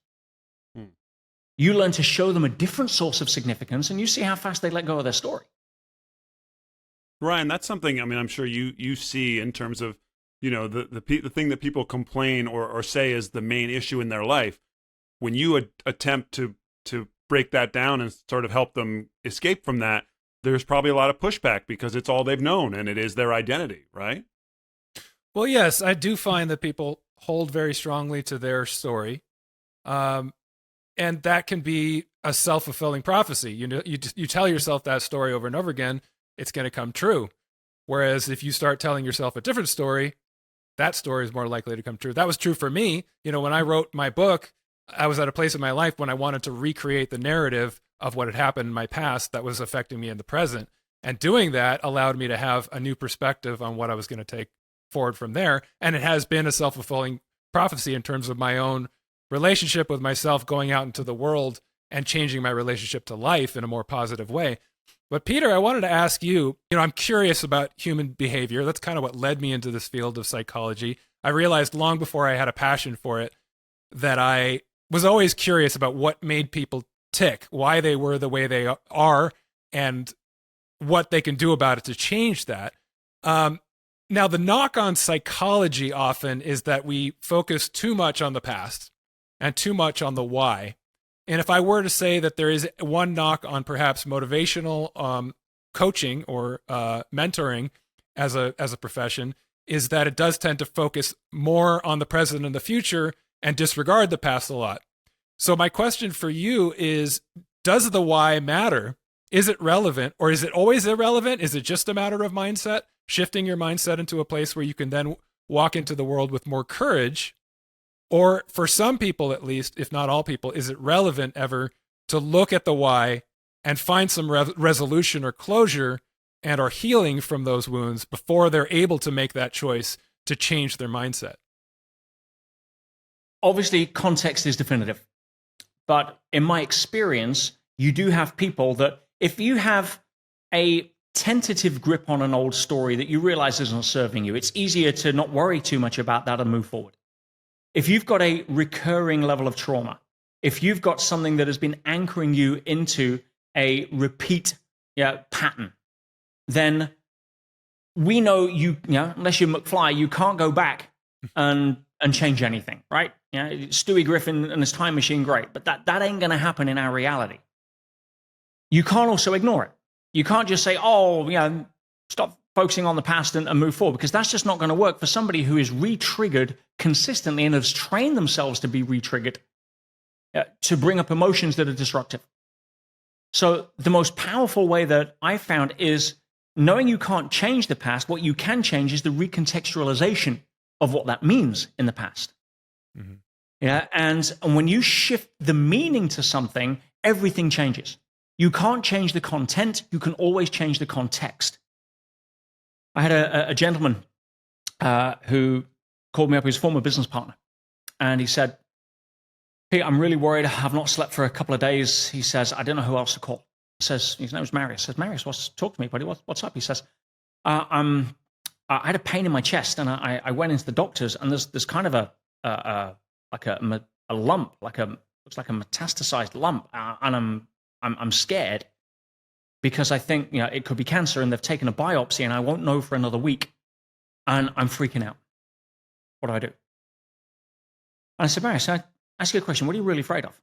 You learn to show them a different source of significance, and you see how fast they let go of their story. Ryan, that's something, I mean, I'm sure you see in terms of, the thing that people complain or say is the main issue in their life. When you attempt to break that down and sort of help them escape from that, there's probably a lot of pushback because it's all they've known and it is their identity, right? Well, yes, I do find that people hold very strongly to their story. And that can be a self-fulfilling prophecy. You tell yourself that story over and over again, it's going to come true. Whereas if you start telling yourself a different story, that story is more likely to come true. That was true for me. When I wrote my book, I was at a place in my life when I wanted to recreate the narrative of what had happened in my past that was affecting me in the present. And doing that allowed me to have a new perspective on what I was going to take forward from there. And it has been a self-fulfilling prophecy in terms of my own relationship with myself, going out into the world and changing my relationship to life in a more positive way. But Peter, I wanted to ask you, I'm curious about human behavior. That's kind of what led me into this field of psychology. I realized long before I had a passion for it that I was always curious about what made people tick, why they were the way they are, and what they can do about it to change that. Now, the knock on psychology often is that we focus too much on the past and too much on the why. And if I were to say that there is one knock on perhaps motivational coaching or mentoring as a profession, is that it does tend to focus more on the present and the future and disregard the past a lot. So my question for you is, does the why matter? Is it relevant, or is it always irrelevant? Is it just a matter of mindset, shifting your mindset into a place where you can then walk into the world with more courage? Or for some people, at least, if not all people, is it relevant ever to look at the why and find some resolution or closure and or healing from those wounds before they're able to make that choice to change their mindset? Obviously, context is definitive. But in my experience, you do have people that if you have a tentative grip on an old story that you realize isn't serving you, it's easier to not worry too much about that and move forward. If you've got a recurring level of trauma, if you've got something that has been anchoring you into a repeat pattern, then we know unless you're McFly, you can't go back and change anything, right? Stewie Griffin and his time machine, great, but that ain't going to happen in our reality. You can't also ignore it. You can't just say, stop focusing on the past and move forward, because that's just not going to work for somebody who is re-triggered consistently and has trained themselves to be re-triggered to bring up emotions that are disruptive. So the most powerful way that I found is knowing you can't change the past. What you can change is the recontextualization of what that means in the past. Mm-hmm. And when you shift the meaning to something, everything changes. You can't change the content. You can always change the context. I had a gentleman who called me up, his former business partner, and he said, "Pete, I'm really worried. I've not slept for a couple of days." He says, "I don't know who else to call." He says, his name was Marius. He says, "Marius, talk to me, buddy. What's up?" He says, I had a pain in my chest, and I went into the doctors, and there's kind of a lump, looks like a metastasized lump, and I'm scared because I think it could be cancer, and they've taken a biopsy, and I won't know for another week, and I'm freaking out. What do I do? And I said, "Marius, I ask you a question. What are you really afraid of?"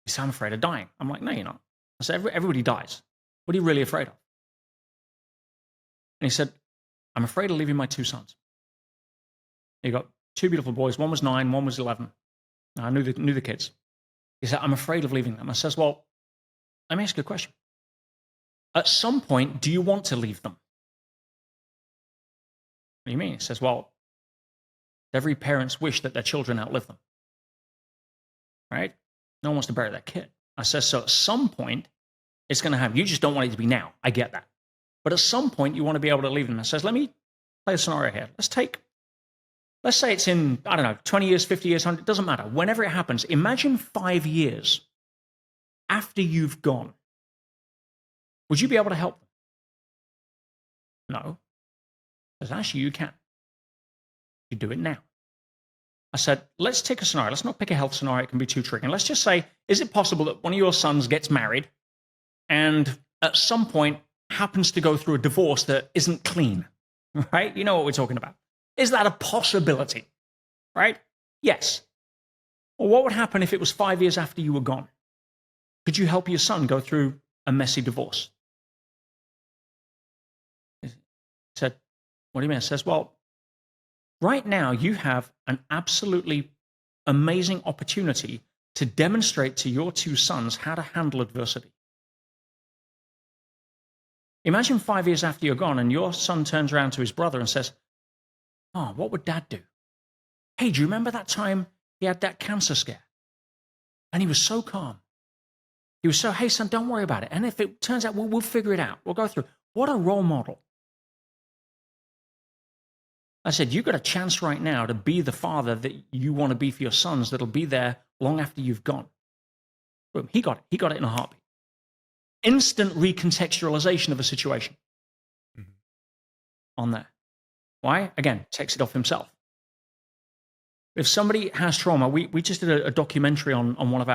He said, "I'm afraid of dying." I'm like, "No, you're not." I said, "Everybody dies. What are you really afraid of?" And he said, "I'm afraid of leaving my two sons." He got two beautiful boys. One was 9, one was 11. I knew the kids. He said, "I'm afraid of leaving them." I says, "Well, let me ask you a question. At some point, do you want to leave them?" "What do you mean?" He says, "Well, every parent's wish that their children outlive them. Right? No one wants to bury their kid." I says, "So at some point, it's going to happen. You just don't want it to be now. I get that. But at some point, you want to be able to leave them." I says, "Let me play a scenario here. Let's say it's in, 20 years, 50 years, 100, it doesn't matter. Whenever it happens, imagine 5 years after you've gone. Would you be able to help them?" "No." I says, "Actually, you can. You do it now. I said, let's take a scenario. Let's not pick a health scenario. It can be too tricky. Let's just say, is it possible that one of your sons gets married and at some point happens to go through a divorce that isn't clean, right? You know what we're talking about. Is that a possibility, right? Yes. Well, what would happen if it was 5 years after you were gone? Could you help your son go through a messy divorce? He said, what do you mean? I says, well, right now you have an absolutely amazing opportunity to demonstrate to your two sons how to handle adversity. Imagine 5 years after you're gone and your son turns around to his brother and says, oh, what would dad do? Hey, do you remember that time he had that cancer scare? And he was so calm. He was so, hey, son, don't worry about it. And if it turns out, we'll figure it out. We'll go through. What a role model. I said, you've got a chance right now to be the father that you want to be for your sons that'll be there long after you've gone. Boom, he got it. He got it in a heartbeat. Instant recontextualization of a situation on there. Why? Again, takes it off himself. If somebody has trauma, we just did a documentary on one of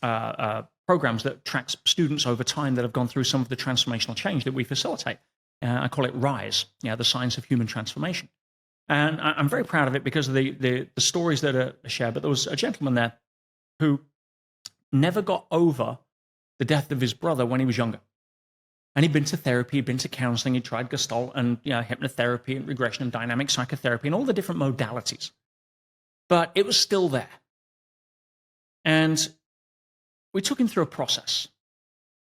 our programs that tracks students over time that have gone through some of the transformational change that we facilitate. I call it RISE, the science of human transformation. And I'm very proud of it because of the stories that are shared. But there was a gentleman there who never got over the death of his brother when he was younger. And he'd been to therapy, he'd been to counseling, he tried Gestalt and hypnotherapy and regression and dynamic psychotherapy and all the different modalities. But it was still there. And we took him through a process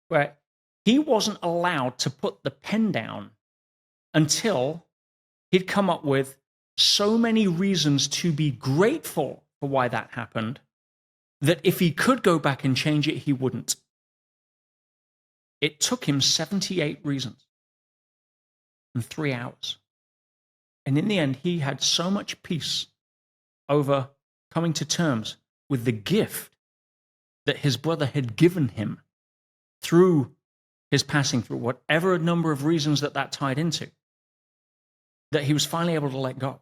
where he wasn't allowed to put the pen down until he'd come up with so many reasons to be grateful for why that happened that if he could go back and change it, he wouldn't. It took him 78 reasons in 3 hours. And in the end, he had so much peace over coming to terms with the gift that his brother had given him through his passing through whatever number of reasons that tied into, that he was finally able to let go.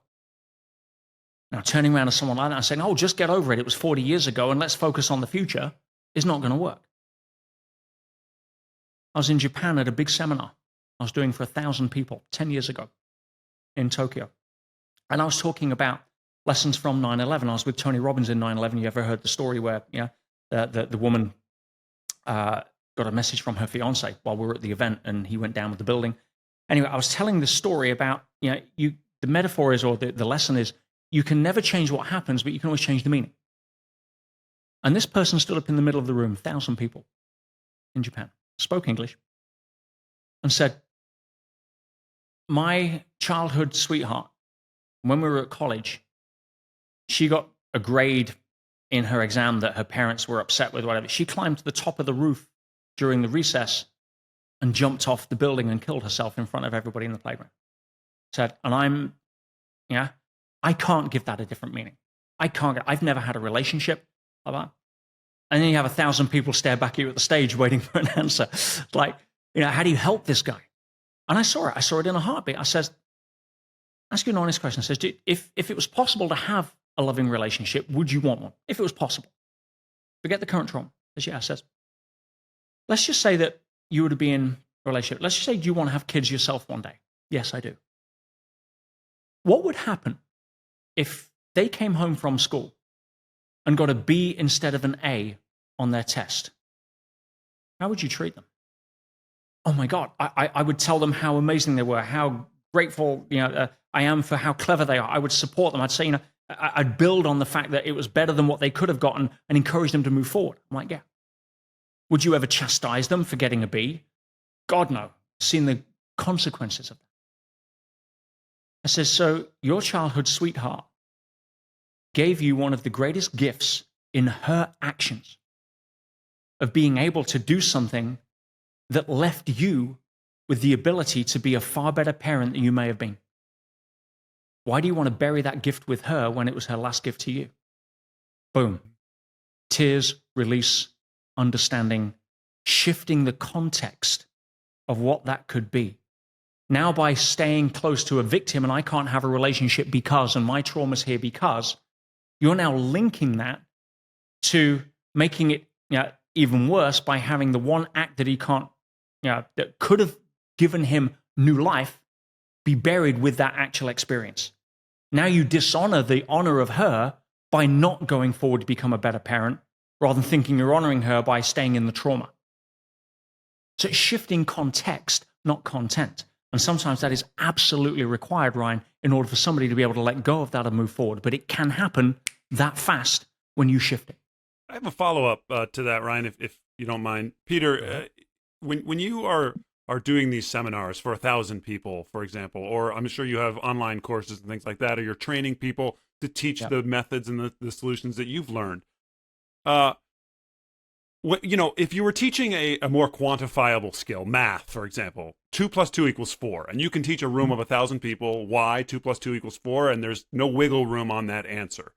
Now, turning around to someone like that and saying, oh, just get over it, it was 40 years ago, and let's focus on the future, is not going to work. I was in Japan at a big seminar I was doing for 1,000 people 10 years ago in Tokyo. And I was talking about lessons from 9/11. I was with Tony Robbins in 9/11. You ever heard the story where the woman got a message from her fiance while we were at the event and he went down with the building? Anyway, I was telling this story about, the metaphor is, or the lesson is, you can never change what happens, but you can always change the meaning. And this person stood up in the middle of the room, 1,000 people in Japan, spoke English, and said, my childhood sweetheart, when we were at college, she got a grade in her exam that her parents were upset with, whatever. She climbed to the top of the roof during the recess and jumped off the building and killed herself in front of everybody in the playground. Said, and I can't give that a different meaning. I've never had a relationship like that. And then you have 1,000 people stare back at you at the stage waiting for an answer. Like, how do you help this guy? And I saw it in a heartbeat. I says, ask you an honest question. I says, if it was possible to have a loving relationship, would you want one? If it was possible. Forget the current trauma. I says, yeah. I says, let's just say that you were to be in a relationship. Let's just say, do you want to have kids yourself one day? Yes, I do. What would happen if they came home from school and got a B instead of an A on their test? How would you treat them? Oh my God, I would tell them how amazing they were, how grateful I am for how clever they are. I would support them. I'd say, I'd build on the fact that it was better than what they could have gotten and encourage them to move forward. I'm like, yeah. Would you ever chastise them for getting a B? God, no. Seen the consequences of that. I says, so your childhood sweetheart gave you one of the greatest gifts in her actions of being able to do something that left you with the ability to be a far better parent than you may have been. Why do you want to bury that gift with her when it was her last gift to you? Boom. Tears, release, understanding, shifting the context of what that could be. Now, by staying close to a victim and I can't have a relationship because, and my trauma's here because, you're now linking that to making it even worse by having the one act that he can't, that could have given him new life be buried with that actual experience. Now you dishonor the honor of her by not going forward to become a better parent, rather than thinking you're honoring her by staying in the trauma. So it's shifting context, not content. And sometimes that is absolutely required, Ryan, in order for somebody to be able to let go of that and move forward. But it can happen that fast when you shift it. I have a follow-up to that, Ryan, if you don't mind. Peter, when you are doing these seminars for 1,000 people, for example, or I'm sure you have online courses and things like that, or you're training people to teach the methods and the solutions that you've learned. If you were teaching a more quantifiable skill, math, for example, 2 + 2 = 4, and you can teach a room of 1,000 people why 2 + 2 = 4, and there's no wiggle room on that answer.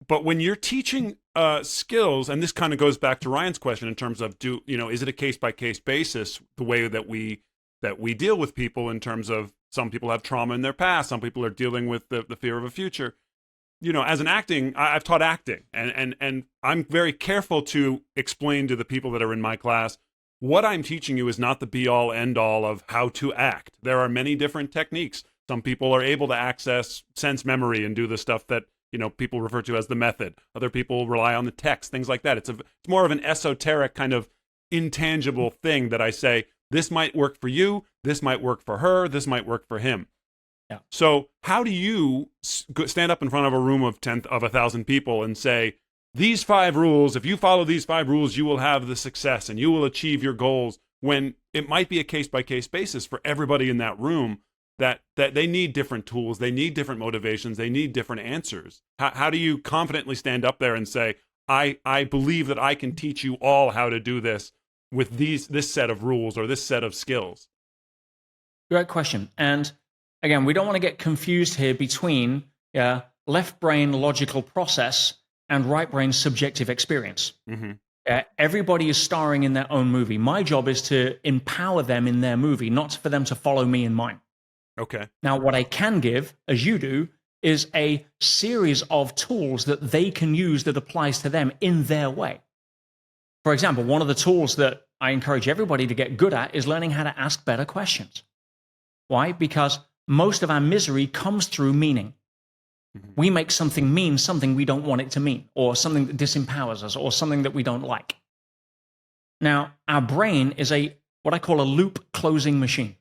But when you're teaching skills, and this kind of goes back to Ryan's question in terms of is it a case-by-case basis, the way that we deal with people in terms of some people have trauma in their past, some people are dealing with the fear of a future. As an I've taught acting, and I'm very careful to explain to the people that are in my class, what I'm teaching you is not the be-all, end-all of how to act. There are many different techniques. Some people are able to access sense memory and do the stuff that people refer to as the method. Other people rely on the text, things like that. It's more of an esoteric kind of intangible thing that I say, this might work for you, this might work for her, this might work for him. Yeah. So how do you stand up in front of a room of 1,000 people and say, these 5 rules, if you follow these 5 rules, you will have the success and you will achieve your goals, when it might be a case-by-case basis for everybody in that room, that they need different tools, they need different motivations, they need different answers. How do you confidently stand up there and say, I believe that I can teach you all how to do this with this set of rules or this set of skills? Great question. And again, we don't want to get confused here between left brain logical process and right brain subjective experience. Mm-hmm. Everybody is starring in their own movie. My job is to empower them in their movie, not for them to follow me in mine. Okay. Now, what I can give, as you do, is a series of tools that they can use that applies to them in their way. For example, one of the tools that I encourage everybody to get good at is learning how to ask better questions. Why? Because most of our misery comes through meaning. Mm-hmm. We make something mean something we don't want it to mean, or something that disempowers us, or something that we don't like. Now, our brain is what I call a loop closing machine.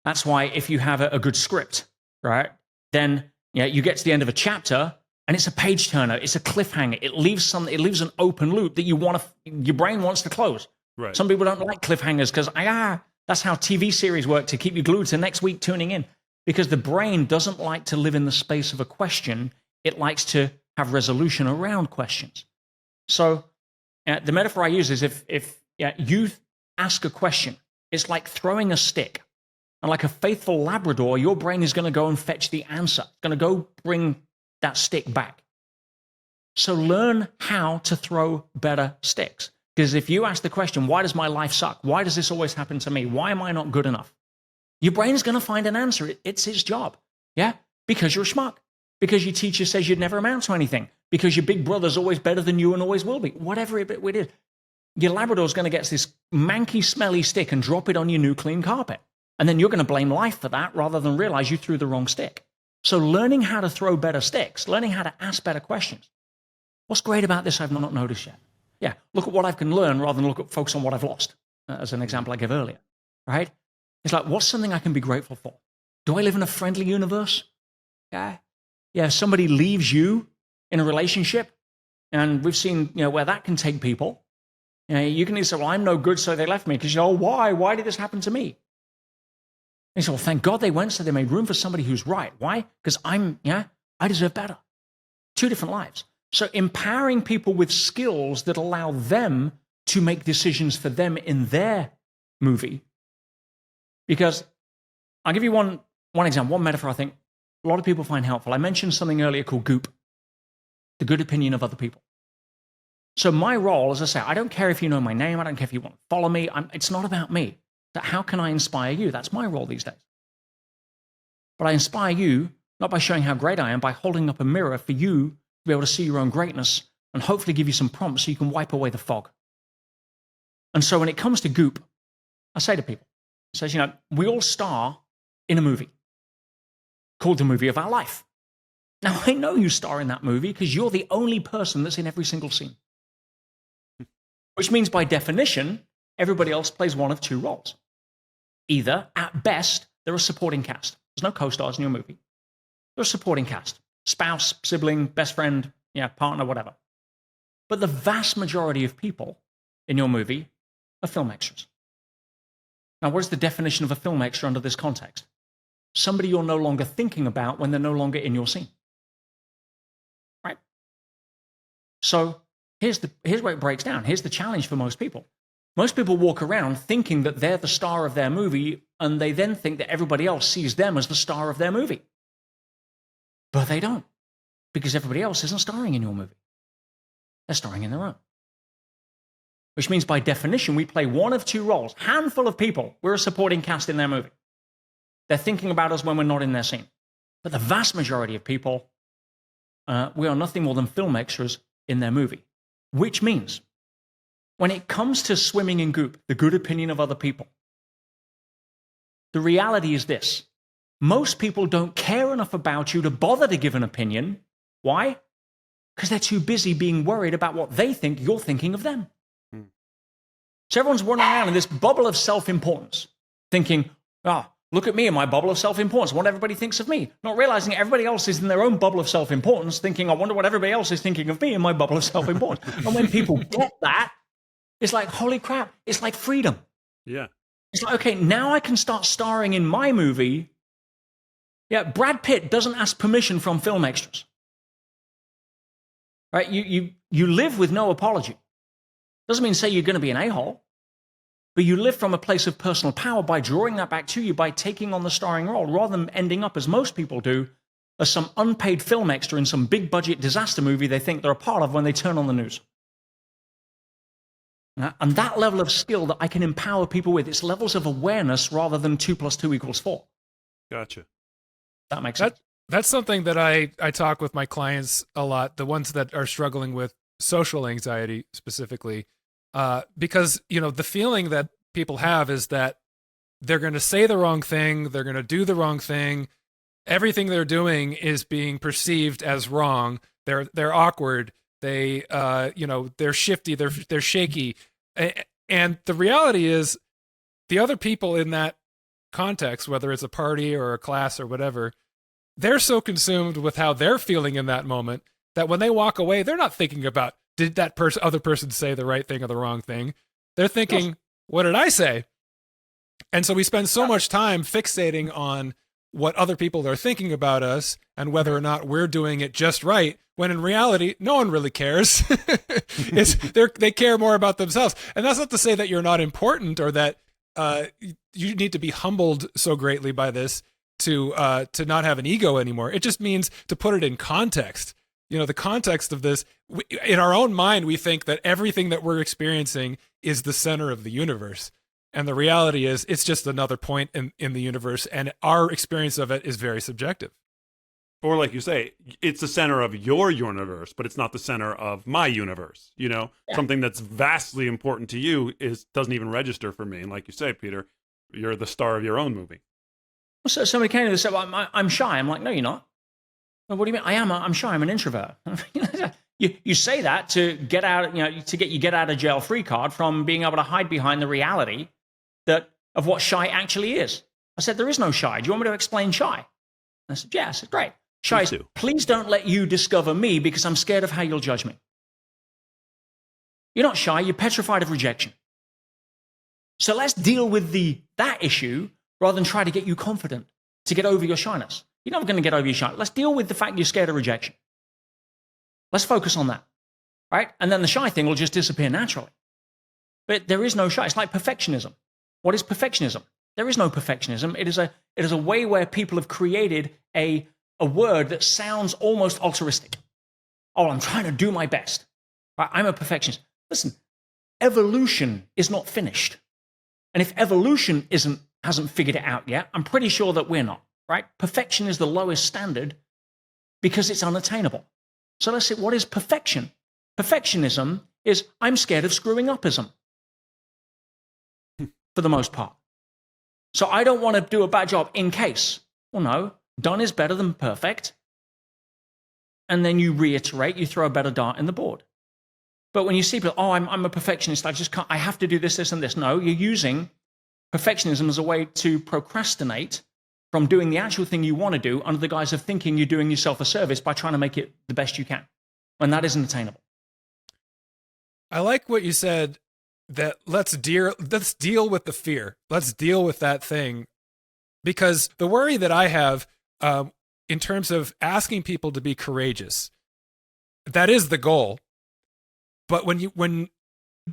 That's why if you have a good script, right, then you get to the end of a chapter and it's a page turner, it's a cliffhanger. It leaves an open loop that your brain wants to close. Right. Some people don't like cliffhangers because that's how TV series work, to keep you glued to next week tuning in. Because the brain doesn't like to live in the space of a question. It likes to have resolution around questions. So the metaphor I use is if you ask a question, it's like throwing a stick. And like a faithful Labrador, your brain is going to go and fetch the answer. It's going to go bring that stick back. So learn how to throw better sticks. Because if you ask the question, why does my life suck? Why does this always happen to me? Why am I not good enough? Your brain is going to find an answer. It's its job. Yeah? Because you're a schmuck. Because your teacher says you'd never amount to anything. Because your big brother's always better than you and always will be. Whatever it is. Your Labrador's going to get this manky, smelly stick and drop it on your new clean carpet. And then you're going to blame life for that rather than realize you threw the wrong stick. So learning how to throw better sticks, learning how to ask better questions. What's great about this I've not noticed yet? Yeah, look at what I can learn rather than focus on what I've lost, as an example I gave earlier, right? It's like, what's something I can be grateful for? Do I live in a friendly universe? Yeah, if somebody leaves you in a relationship, and we've seen where that can take people, you can either say, well, I'm no good, so they left me, because why? Why did this happen to me? And so, well, thank God they went, so they made room for somebody who's right. Why? Because I deserve better. 2 different lives. So empowering people with skills that allow them to make decisions for them in their movie. Because I'll give you one example, one metaphor I think a lot of people find helpful. I mentioned something earlier called Goop, the good opinion of other people. So my role, as I say, I don't care if you know my name. I don't care if you want to follow me. It's not about me. So how can I inspire you? That's my role these days. But I inspire you not by showing how great I am, by holding up a mirror for you to be able to see your own greatness and hopefully give you some prompts so you can wipe away the fog. And so when it comes to Goop, I say to people, I says, we all star in a movie called the movie of our life. Now, I know you star in that movie because you're the only person that's in every single scene. Which means, by definition, everybody else plays one of two roles. Either, at best, they're a supporting cast. There's no co-stars in your movie. They're a supporting cast. Spouse, sibling, best friend, partner, whatever. But the vast majority of people in your movie are film extras. Now, what is the definition of a film extra under this context? Somebody you're no longer thinking about when they're no longer in your scene. Right? So here's where it breaks down. Here's the challenge for most people. Most people walk around thinking that they're the star of their movie, and they then think that everybody else sees them as the star of their movie. But they don't, because everybody else isn't starring in your movie. They're starring in their own. Which means, by definition, we play one of two roles. Handful of people, we're a supporting cast in their movie. They're thinking about us when we're not in their scene. But the vast majority of people, we are nothing more than film extras in their movie. Which means, when it comes to swimming in Goop, the good opinion of other people, the reality is this. Most people don't care enough about you to bother to give an opinion. Why? Because they're too busy being worried about what they think you're thinking of them. So everyone's running around in this bubble of self-importance, thinking, look at me in my bubble of self-importance, what everybody thinks of me. Not realizing everybody else is in their own bubble of self-importance, thinking, I wonder what everybody else is thinking of me in my bubble of self-importance. And when people get that, it's like, holy crap, it's like freedom. Yeah. It's like, okay, now I can start starring in my movie. Yeah, Brad Pitt doesn't ask permission from film extras. Right? You live with no apology. Doesn't mean say you're going to be an a-hole, but you live from a place of personal power by drawing that back to you, by taking on the starring role, rather than ending up, as most people do, as some unpaid film extra in some big budget disaster movie they think they're a part of when they turn on the news. And that level of skill that I can empower people with, it's levels of awareness rather than 2 + 2 = 4. Gotcha. That makes sense. That's something that I talk with my clients a lot, the ones that are struggling with social anxiety specifically, because, the feeling that people have is that they're going to say the wrong thing, they're going to do the wrong thing, everything they're doing is being perceived as wrong, they're awkward, they're shifty, they're shaky. And the reality is, the other people in that context, whether it's a party or a class or whatever, they're so consumed with how they're feeling in that moment that when they walk away, they're not thinking about, did that other person say the right thing or the wrong thing? They're thinking, what did I say? And so we spend so much time fixating on what other people are thinking about us and whether or not we're doing it just right, when in reality, no one really cares. They care more about themselves. And that's not to say that you're not important or that you need to be humbled so greatly by this to not have an ego anymore. It just means to put it in context. The context of this, in our own mind, we think that everything that we're experiencing is the center of the universe. And the reality is, it's just another point in the universe, and our experience of it is very subjective. Or like you say, it's the center of your universe, but it's not the center of my universe. Something that's vastly important to you doesn't even register for me. And like you say, Peter, you're the star of your own movie. So somebody came to me and said, well, I'm shy. I'm like, no, you're not. Well, what do you mean? I'm shy. I'm an introvert. You say that to get out, to get your get out of jail free card from being able to hide behind the reality of what shy actually is. I said, there is no shy. Do you want me to explain shy? And I said, yeah. I said, great. Shy is, please don't let you discover me because I'm scared of how you'll judge me. You're not shy. You're petrified of rejection. So let's deal with that issue rather than try to get you confident to get over your shyness. You're never going to get over your shyness. Let's deal with the fact you're scared of rejection. Let's focus on that, right? And then the shy thing will just disappear naturally. But there is no shy. It's like perfectionism. What is perfectionism? There is no perfectionism. It is a way where people have created a word that sounds almost altruistic. Oh, I'm trying to do my best. Right? I'm a perfectionist. Listen, evolution is not finished. And if evolution hasn't figured it out yet, I'm pretty sure that we're not, right? Perfection is the lowest standard because it's unattainable. So let's say, what is perfection? Perfectionism is I'm scared of screwing upism for the most part. So I don't want to do a bad job in case. Well, no, done is better than perfect. And then you reiterate, you throw a better dart in the board. But when you see people, oh, I'm a perfectionist, I just can't, I have to do this, this, and this. No, you're using perfectionism as a way to procrastinate from doing the actual thing you want to do under the guise of thinking you're doing yourself a service by trying to make it the best you can. And that isn't attainable. I like what you said, that let's deal with the fear. Let's deal with that thing. Because the worry that I have in terms of asking people to be courageous, that is the goal. But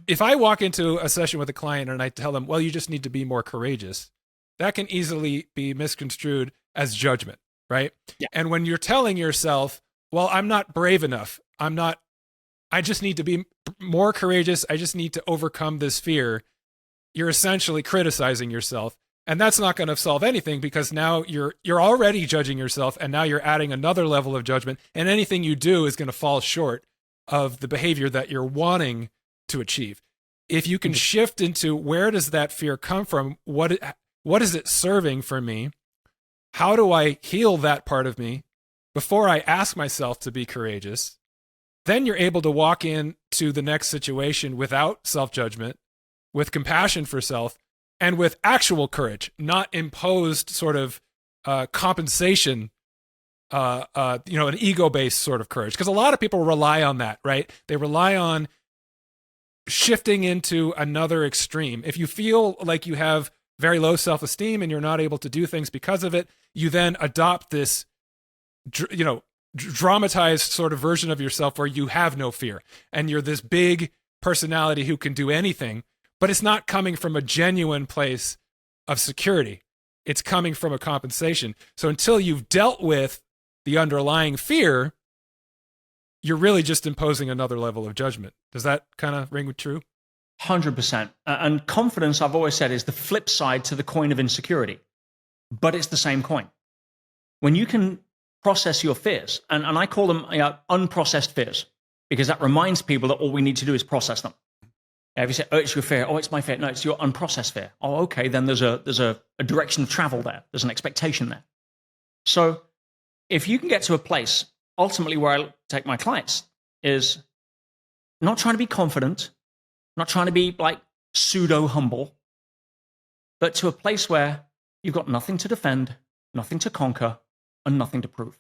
if I walk into a session with a client and I tell them, well, you just need to be more courageous, that can easily be misconstrued as judgment, right? Yeah. And when you're telling yourself, well, I'm not brave enough, I just need to be more courageous, I just need to overcome this fear, you're essentially criticizing yourself. And that's not going to solve anything, because now you're already judging yourself, and now you're adding another level of judgment, and anything you do is going to fall short of the behavior that you're wanting to achieve. If you can shift into, where does that fear come from? What is it serving for me? How do I heal that part of me before I ask myself to be courageous? Then you're able to walk into the next situation without self-judgment, with compassion for self, and with actual courage, not imposed sort of compensation, an ego-based sort of courage. Because a lot of people rely on that, right? They rely on shifting into another extreme. If you feel like you have very low self-esteem and you're not able to do things because of it, you then adopt this, dramatized sort of version of yourself where you have no fear, and you're this big personality who can do anything. But it's not coming from a genuine place of security. It's coming from a compensation. So until you've dealt with the underlying fear, you're really just imposing another level of judgment. Does that kind of ring true? 100%. And confidence, I've always said, is the flip side to the coin of insecurity. But it's the same coin. When you can process your fears, and I call them unprocessed fears, because that reminds people that all we need to do is process them. If you say, oh, it's your fear, oh, it's my fear. No, it's your unprocessed fear. Oh, okay, then there's a direction of travel there. There's an expectation there. So if you can get to a place, ultimately where I take my clients, is not trying to be confident, not trying to be like pseudo-humble, but to a place where you've got nothing to defend, nothing to conquer, and nothing to prove.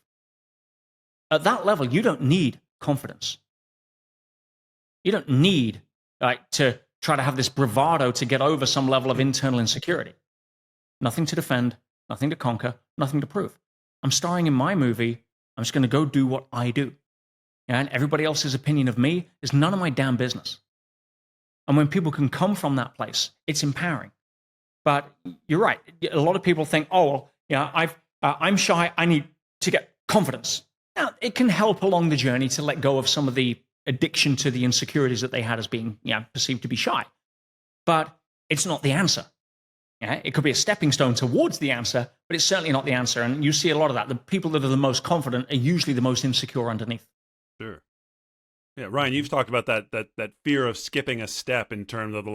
At that level, you don't need confidence. You don't need to try to have this bravado to get over some level of internal insecurity. Nothing to defend, nothing to conquer, nothing to prove. I'm starring in my movie. I'm just going to go do what I do. And everybody else's opinion of me is none of my damn business. And when people can come from that place, it's empowering. But you're right. A lot of people think, oh, well, I'm shy. I need to get confidence. Now, it can help along the journey to let go of some of the addiction to the insecurities that they had as being perceived to be shy. But it's not the answer. It could be a stepping stone towards the answer, but it's certainly not the answer. And you see a lot of that. The people that are the most confident are usually the most insecure underneath. Sure. Yeah, Ryan, you've talked about that fear of skipping a step in terms of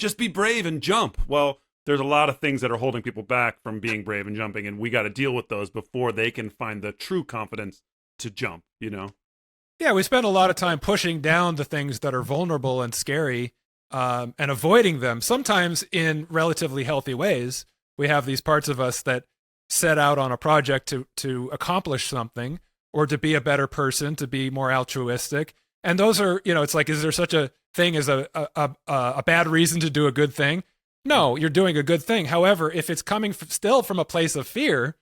just be brave and jump. Well, there's a lot of things that are holding people back from being brave and jumping, and we got to deal with those before they can find the true confidence to jump, Yeah, we spend a lot of time pushing down the things that are vulnerable and scary, and avoiding them, sometimes in relatively healthy ways. We have these parts of us that set out on a project to accomplish something, or to be a better person, to be more altruistic. And those are, it's like, is there such a thing as a bad reason to do a good thing? No, you're doing a good thing. However, if it's coming still from a place of fear,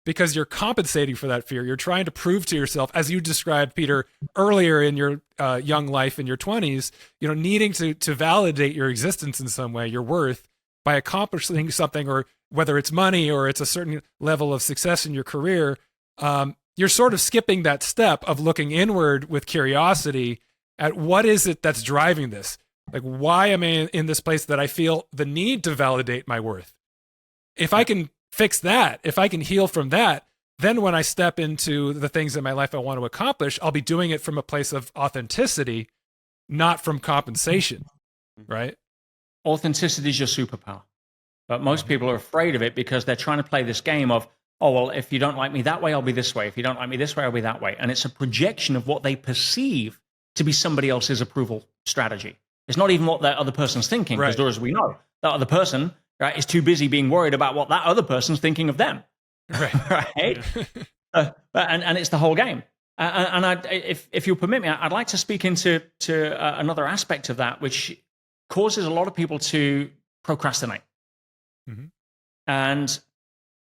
because you're compensating for that fear, you're trying to prove to yourself, as you described, Peter, earlier in your young life in your 20s, needing to validate your existence in some way, your worth, by accomplishing something, or whether it's money or it's a certain level of success in your career, you're sort of skipping that step of looking inward with curiosity at what is it that's driving this? Like, why am I in this place that I feel the need to validate my worth? If I can fix that, if I can heal from that, then when I step into the things in my life I want to accomplish, I'll be doing it from a place of authenticity, not from compensation, right? Authenticity is your superpower. But most people are afraid of it because they're trying to play this game of, oh, well, if you don't like me that way, I'll be this way. If you don't like me this way, I'll be that way. And it's a projection of what they perceive to be somebody else's approval strategy. It's not even what that other person's thinking, because as we know, that other person, right, is too busy being worried about what that other person's thinking of them. Right. Right? And it's the whole game. If you'll permit me, I'd like to speak into another aspect of that, which causes a lot of people to procrastinate. Mm-hmm. And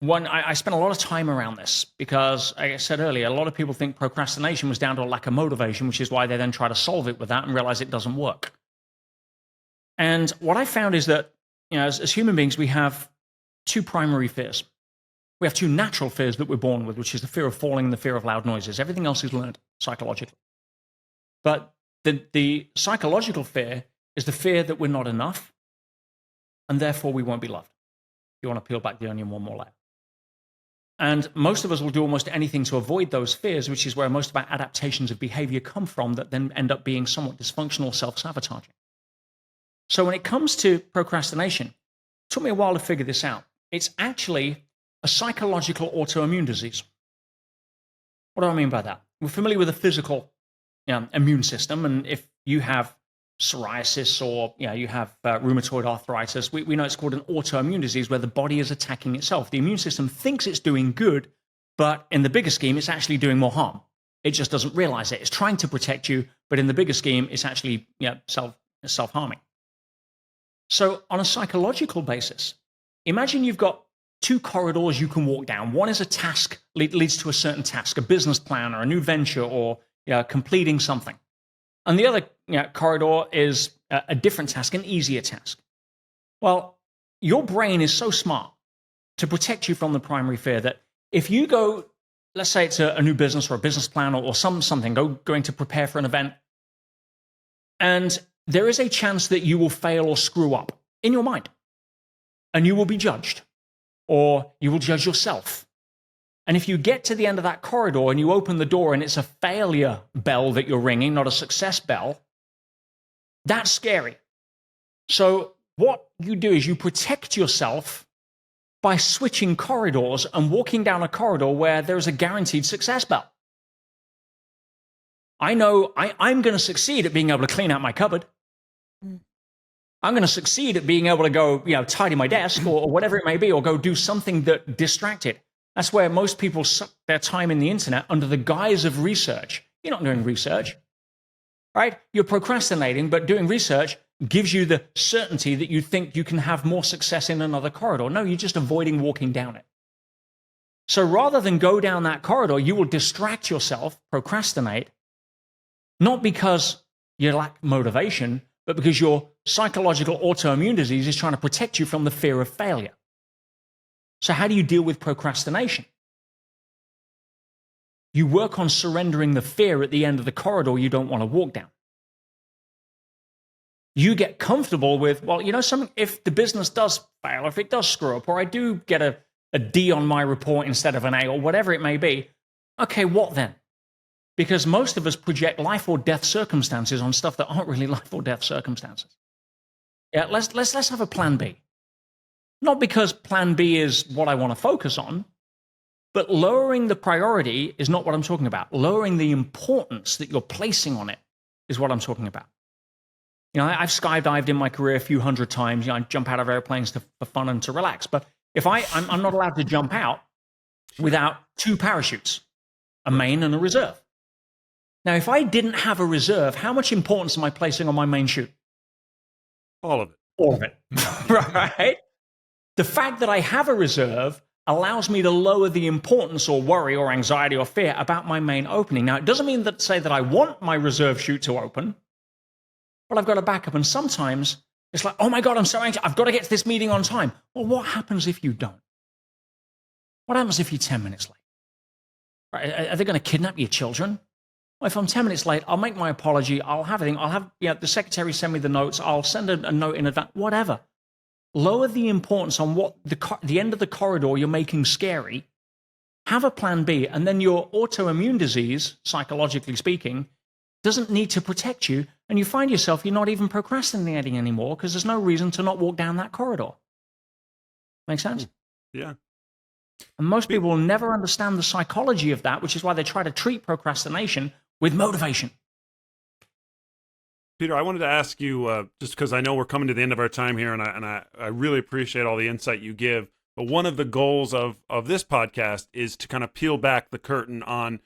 I spent a lot of time around this because, like I said earlier, a lot of people think procrastination was down to a lack of motivation, which is why they then try to solve it with that and realize it doesn't work. And what I found is that, as human beings, we have two primary fears. We have two natural fears that we're born with, which is the fear of falling and the fear of loud noises. Everything else is learned psychologically. But the psychological fear is the fear that we're not enough, and therefore we won't be loved. You want to peel back the onion one more layer. And most of us will do almost anything to avoid those fears, which is where most of our adaptations of behavior come from that then end up being somewhat dysfunctional, self-sabotaging. So when it comes to procrastination, it took me a while to figure this out. It's actually a psychological autoimmune disease. What do I mean by that? We're familiar with the physical immune system, and if you have psoriasis or you have rheumatoid arthritis, we know it's called an autoimmune disease where the body is attacking itself. The immune system thinks it's doing good, but in the bigger scheme, it's actually doing more harm. It just doesn't realize it. It's trying to protect you, but in the bigger scheme, it's actually self-harming. So on a psychological basis, imagine you've got two corridors you can walk down. One is a task, leads to a certain task, a business plan or a new venture or completing something. And the other corridor is a different task, an easier task. Well, your brain is so smart to protect you from the primary fear that if you go, let's say it's a new business or a business plan or something, going to prepare for an event, and there is a chance that you will fail or screw up in your mind, and you will be judged, or you will judge yourself. And if you get to the end of that corridor and you open the door and it's a failure bell that you're ringing, not a success bell, that's scary. So what you do is you protect yourself by switching corridors and walking down a corridor where there's a guaranteed success bell. I know I'm going to succeed at being able to clean out my cupboard. I'm going to succeed at being able to go, tidy my desk or whatever it may be, or go do something that distracted. That's where most people suck their time in the internet under the guise of research. You're not doing research, right? You're procrastinating, but doing research gives you the certainty that you think you can have more success in another corridor. No, you're just avoiding walking down it. So rather than go down that corridor, you will distract yourself, procrastinate, not because you lack motivation, but because your psychological autoimmune disease is trying to protect you from the fear of failure. So how do you deal with procrastination? You work on surrendering the fear at the end of the corridor you don't want to walk down. You get comfortable with, something, if the business does fail, or if it does screw up, or I do get a D on my report instead of an A, or whatever it may be, okay, what then? Because most of us project life or death circumstances on stuff that aren't really life or death circumstances. Yeah, let's have a plan B. Not because plan B is what I want to focus on, but lowering the priority is not what I'm talking about. Lowering the importance that you're placing on it is what I'm talking about. I've skydived in my career a few hundred times. I jump out of airplanes for fun and to relax. But if I'm not allowed to jump out without two parachutes, a main and a reserve. Now, if I didn't have a reserve, how much importance am I placing on my main chute? All of it. All of it, right? The fact that I have a reserve allows me to lower the importance or worry or anxiety or fear about my main opening. Now, it doesn't mean that say that I want my reserve chute to open, but I've got a backup. And sometimes it's like, oh my God, I'm so anxious. I've got to get to this meeting on time. Well, what happens if you don't? What happens if you're 10 minutes late? Right? Are they going to kidnap your children? Well, if I'm 10 minutes late, I'll make my apology. I'll have everything. I'll have the secretary send me the notes. I'll send a note in advance, whatever. Lower the importance on what the end of the corridor you're making scary. Have a plan B, and then your autoimmune disease, psychologically speaking, doesn't need to protect you, and you find yourself you're not even procrastinating anymore because there's no reason to not walk down that corridor. Make sense? Yeah. And most people will never understand the psychology of that, which is why they try to treat procrastination with motivation. Peter, I wanted to ask you, just because I know we're coming to the end of our time here, and I really appreciate all the insight you give. But one of the goals of this podcast is to kind of peel back the curtain on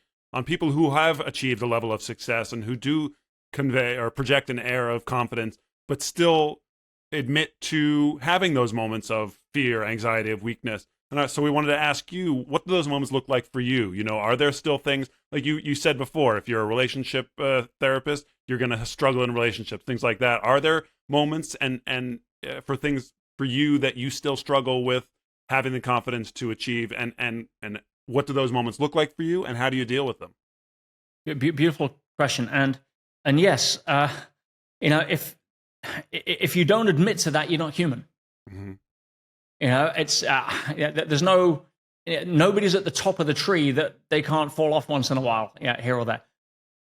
people who have achieved a level of success and who do convey or project an air of confidence, but still admit to having those moments of fear, anxiety, of weakness. And so we wanted to ask you, what do those moments look like for you? You know, are there still things, like you said before, if you're a relationship therapist, you're going to struggle in relationships, things like that. Are there moments and for things for you that you still struggle with having the confidence to achieve? And what do those moments look like for you, and how do you deal with them? Beautiful question. And yes, if you don't admit to that, you're not human. Mm-hmm. It's there's nobody's at the top of the tree that they can't fall off once in a while, here or there.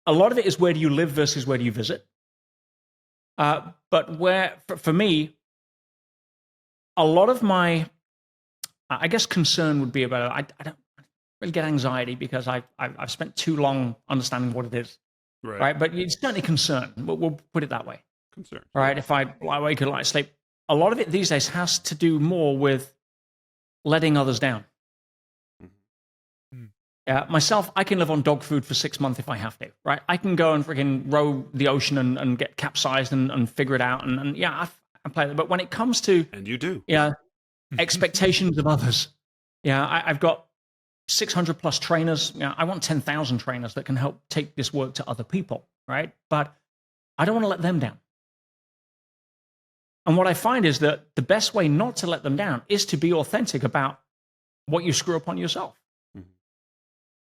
A lot of it is where do you live versus where do you visit. But for me, a lot of my, I guess, concern would be about I don't really get anxiety because I've spent too long understanding what it is, right? But it's certainly concern. We'll put it that way. Concern, right? If I wake and I sleep. A lot of it these days has to do more with letting others down. Mm-hmm. Myself, I can live on dog food for 6 months if I have to, right? I can go and freaking row the ocean and get capsized and figure it out. And I play that. But when it comes to... And you do. Expectations of others. I've got 600 plus trainers. I want 10,000 trainers that can help take this work to other people, right? But I don't want to let them down. And what I find is that the best way not to let them down is to be authentic about what you screw up on yourself. Mm-hmm.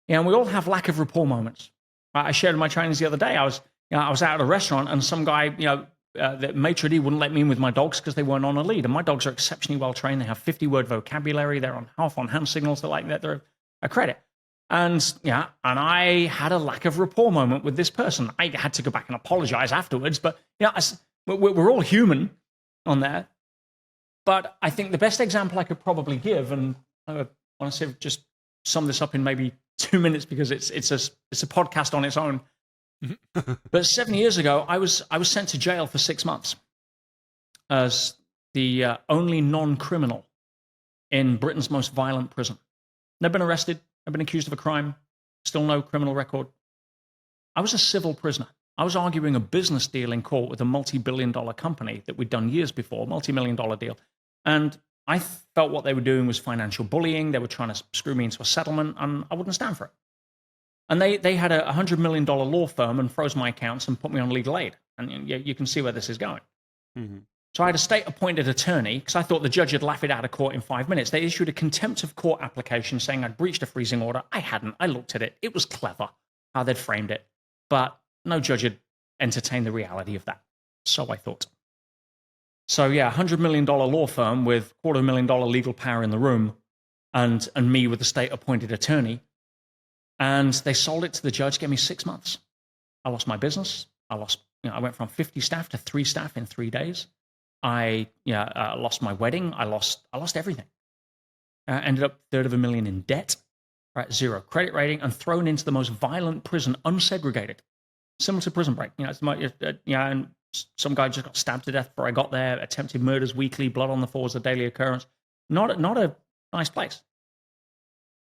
And we all have lack of rapport moments. I shared in my trainings the other day. I was out at a restaurant and some guy, the maitre d' wouldn't let me in with my dogs because they weren't on a lead. And my dogs are exceptionally well trained. They have 50-word vocabulary. They're half on hand signals. They're like that. They're a credit. And I had a lack of rapport moment with this person. I had to go back and apologize afterwards. But we're all human on that. But I think the best example I could probably give, and I want to just sum this up in maybe 2 minutes because it's a podcast on its own. But 7 years ago, I was sent to jail for 6 months as the only non-criminal in Britain's most violent prison. Never been arrested, never been accused of a crime, still no criminal record. I was a civil prisoner. I was arguing a business deal in court with a multi-billion-dollar company that we'd done years before, multi-million-dollar deal. And I felt what they were doing was financial bullying. They were trying to screw me into a settlement, and I wouldn't stand for it. And they had a $100 million law firm and froze my accounts and put me on legal aid. And you can see where this is going. Mm-hmm. So I had a state-appointed attorney because I thought the judge would laugh it out of court in 5 minutes. They issued a contempt of court application saying I'd breached a freezing order. I hadn't. I looked at it. It was clever how they'd framed it. But no judge had entertained the reality of that. So I thought. So $100 million law firm with $250,000 legal power in the room and me with the state-appointed attorney. And they sold it to the judge, gave me 6 months. I lost my business. I went from 50 staff to 3 staff in 3 days. I lost my wedding. I lost everything. Ended up $350,000 in debt, right? 0 credit rating, and thrown into the most violent prison, unsegregated, similar to Prison Break. And some guy just got stabbed to death before I got there. Attempted murders weekly, blood on the floor is a daily occurrence. Not a nice place.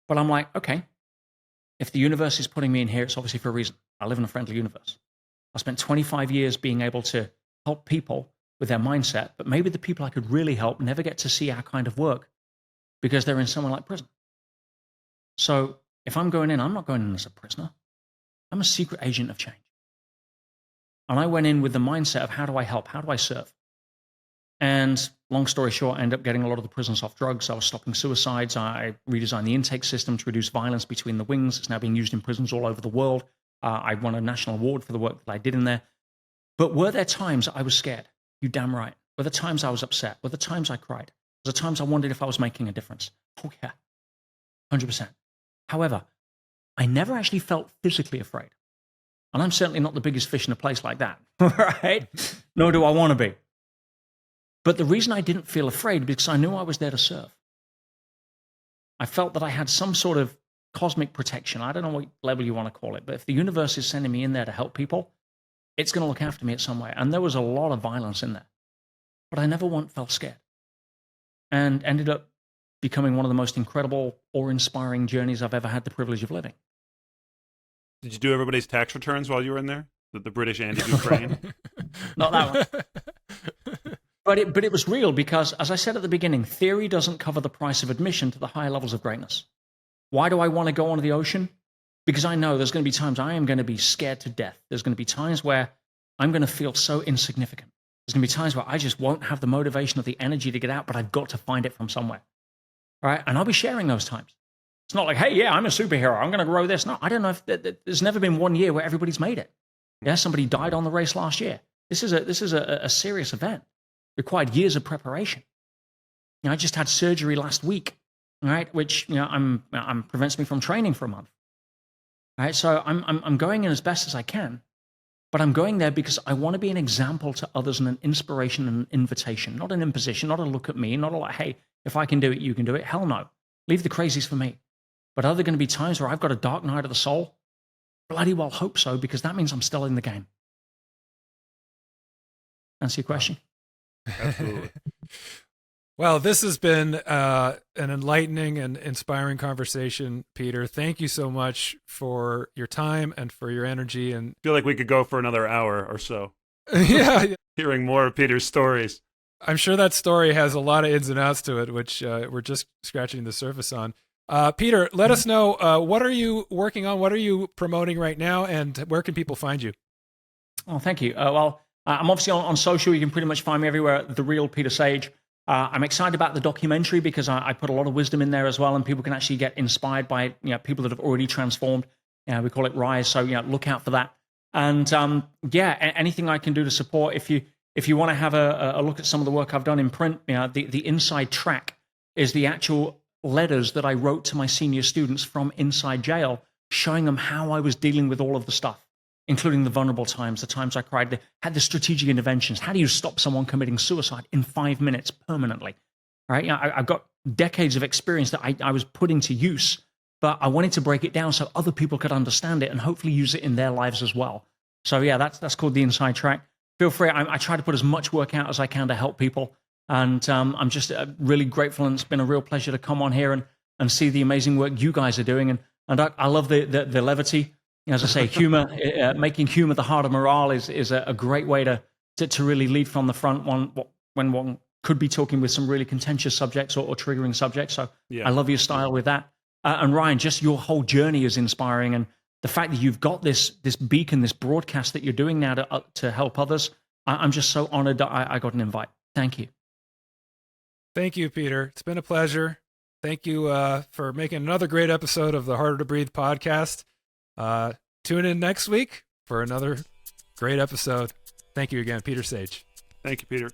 But I'm like, okay, if the universe is putting me in here, it's obviously for a reason. I live in a friendly universe. I spent 25 years being able to help people with their mindset, but maybe the people I could really help never get to see our kind of work because they're in somewhere like prison. So if I'm going in, I'm not going in as a prisoner. I'm a secret agent of change. And I went in with the mindset of how do I help? How do I serve? And long story short, I ended up getting a lot of the prisons off drugs. I was stopping suicides. I redesigned the intake system to reduce violence between the wings. It's now being used in prisons all over the world. I won a national award for the work that I did in there. But were there times I was scared? You damn right. Were there times I was upset? Were there times I cried? Were there times I wondered if I was making a difference? Oh, yeah, 100%. However, I never actually felt physically afraid. And I'm certainly not the biggest fish in a place like that, right? Nor do I want to be. But the reason I didn't feel afraid because I knew I was there to serve. I felt that I had some sort of cosmic protection. I don't know what level you want to call it, but if the universe is sending me in there to help people, it's going to look after me in some way. And there was a lot of violence in there. But I never once felt scared. And ended up becoming one of the most incredible or inspiring journeys I've ever had the privilege of living. Did you do everybody's tax returns while you were in there? The British Andy Dufresne? Not that one. But it was real because, as I said at the beginning, theory doesn't cover the price of admission to the higher levels of greatness. Why do I want to go onto the ocean? Because I know there's going to be times I am going to be scared to death. There's going to be times where I'm going to feel so insignificant. There's going to be times where I just won't have the motivation or the energy to get out, but I've got to find it from somewhere. All right? And I'll be sharing those times. It's not like, hey, yeah, I'm a superhero. I'm going to grow this. No, I don't know if there's never been one year where everybody's made it. Yeah, somebody died on the race last year. This is a serious event. It required years of preparation. I just had surgery last week, right? Which prevents me from training for a month. Right? So I'm going in as best as I can, but I'm going there because I want to be an example to others and an inspiration and an invitation, not an imposition, not a look at me, not a like, hey, if I can do it, you can do it. Hell no. Leave the crazies for me. But are there going to be times where I've got a dark night of the soul? Bloody well hope so, because that means I'm still in the game. Answer your question? Absolutely. Well, this has been an enlightening and inspiring conversation, Peter. Thank you so much for your time and for your energy. And I feel like we could go for another hour or so. Yeah. Hearing more of Peter's stories. I'm sure that story has a lot of ins and outs to it, which we're just scratching the surface on. Peter, let us know, what are you working on? What are you promoting right now? And where can people find you? Oh, thank you. I'm obviously on social. You can pretty much find me everywhere, The Real Peter Sage. I'm excited about the documentary because I put a lot of wisdom in there as well, and people can actually get inspired by people that have already transformed. We call it Rise, so look out for that. And anything I can do to support. If you want to have a look at some of the work I've done in print, the inside track is the actual letters that I wrote to my senior students from inside jail, showing them how I was dealing with all of the stuff, including the vulnerable times, the times I cried, had the strategic interventions. How do you stop someone committing suicide in 5 minutes permanently? Right? I've got decades of experience that I was putting to use, but I wanted to break it down so other people could understand it and hopefully use it in their lives as well. So that's called the inside track. Feel free. I try to put as much work out as I can to help people. And I'm just really grateful, and it's been a real pleasure to come on here and see the amazing work you guys are doing. And I love the levity. As I say, humor, making humor the heart of morale is a great way to really lead from the front when one could be talking with some really contentious subjects or triggering subjects. So yeah. I love your style with that. And Ryan, just your whole journey is inspiring. And the fact that you've got this beacon, this broadcast that you're doing now to help others, I'm just so honored that I got an invite. Thank you. Thank you, Peter. It's been a pleasure. Thank you for making another great episode of the Harder to Breathe podcast. Tune in next week for another great episode. Thank you again, Peter Sage. Thank you, Peter.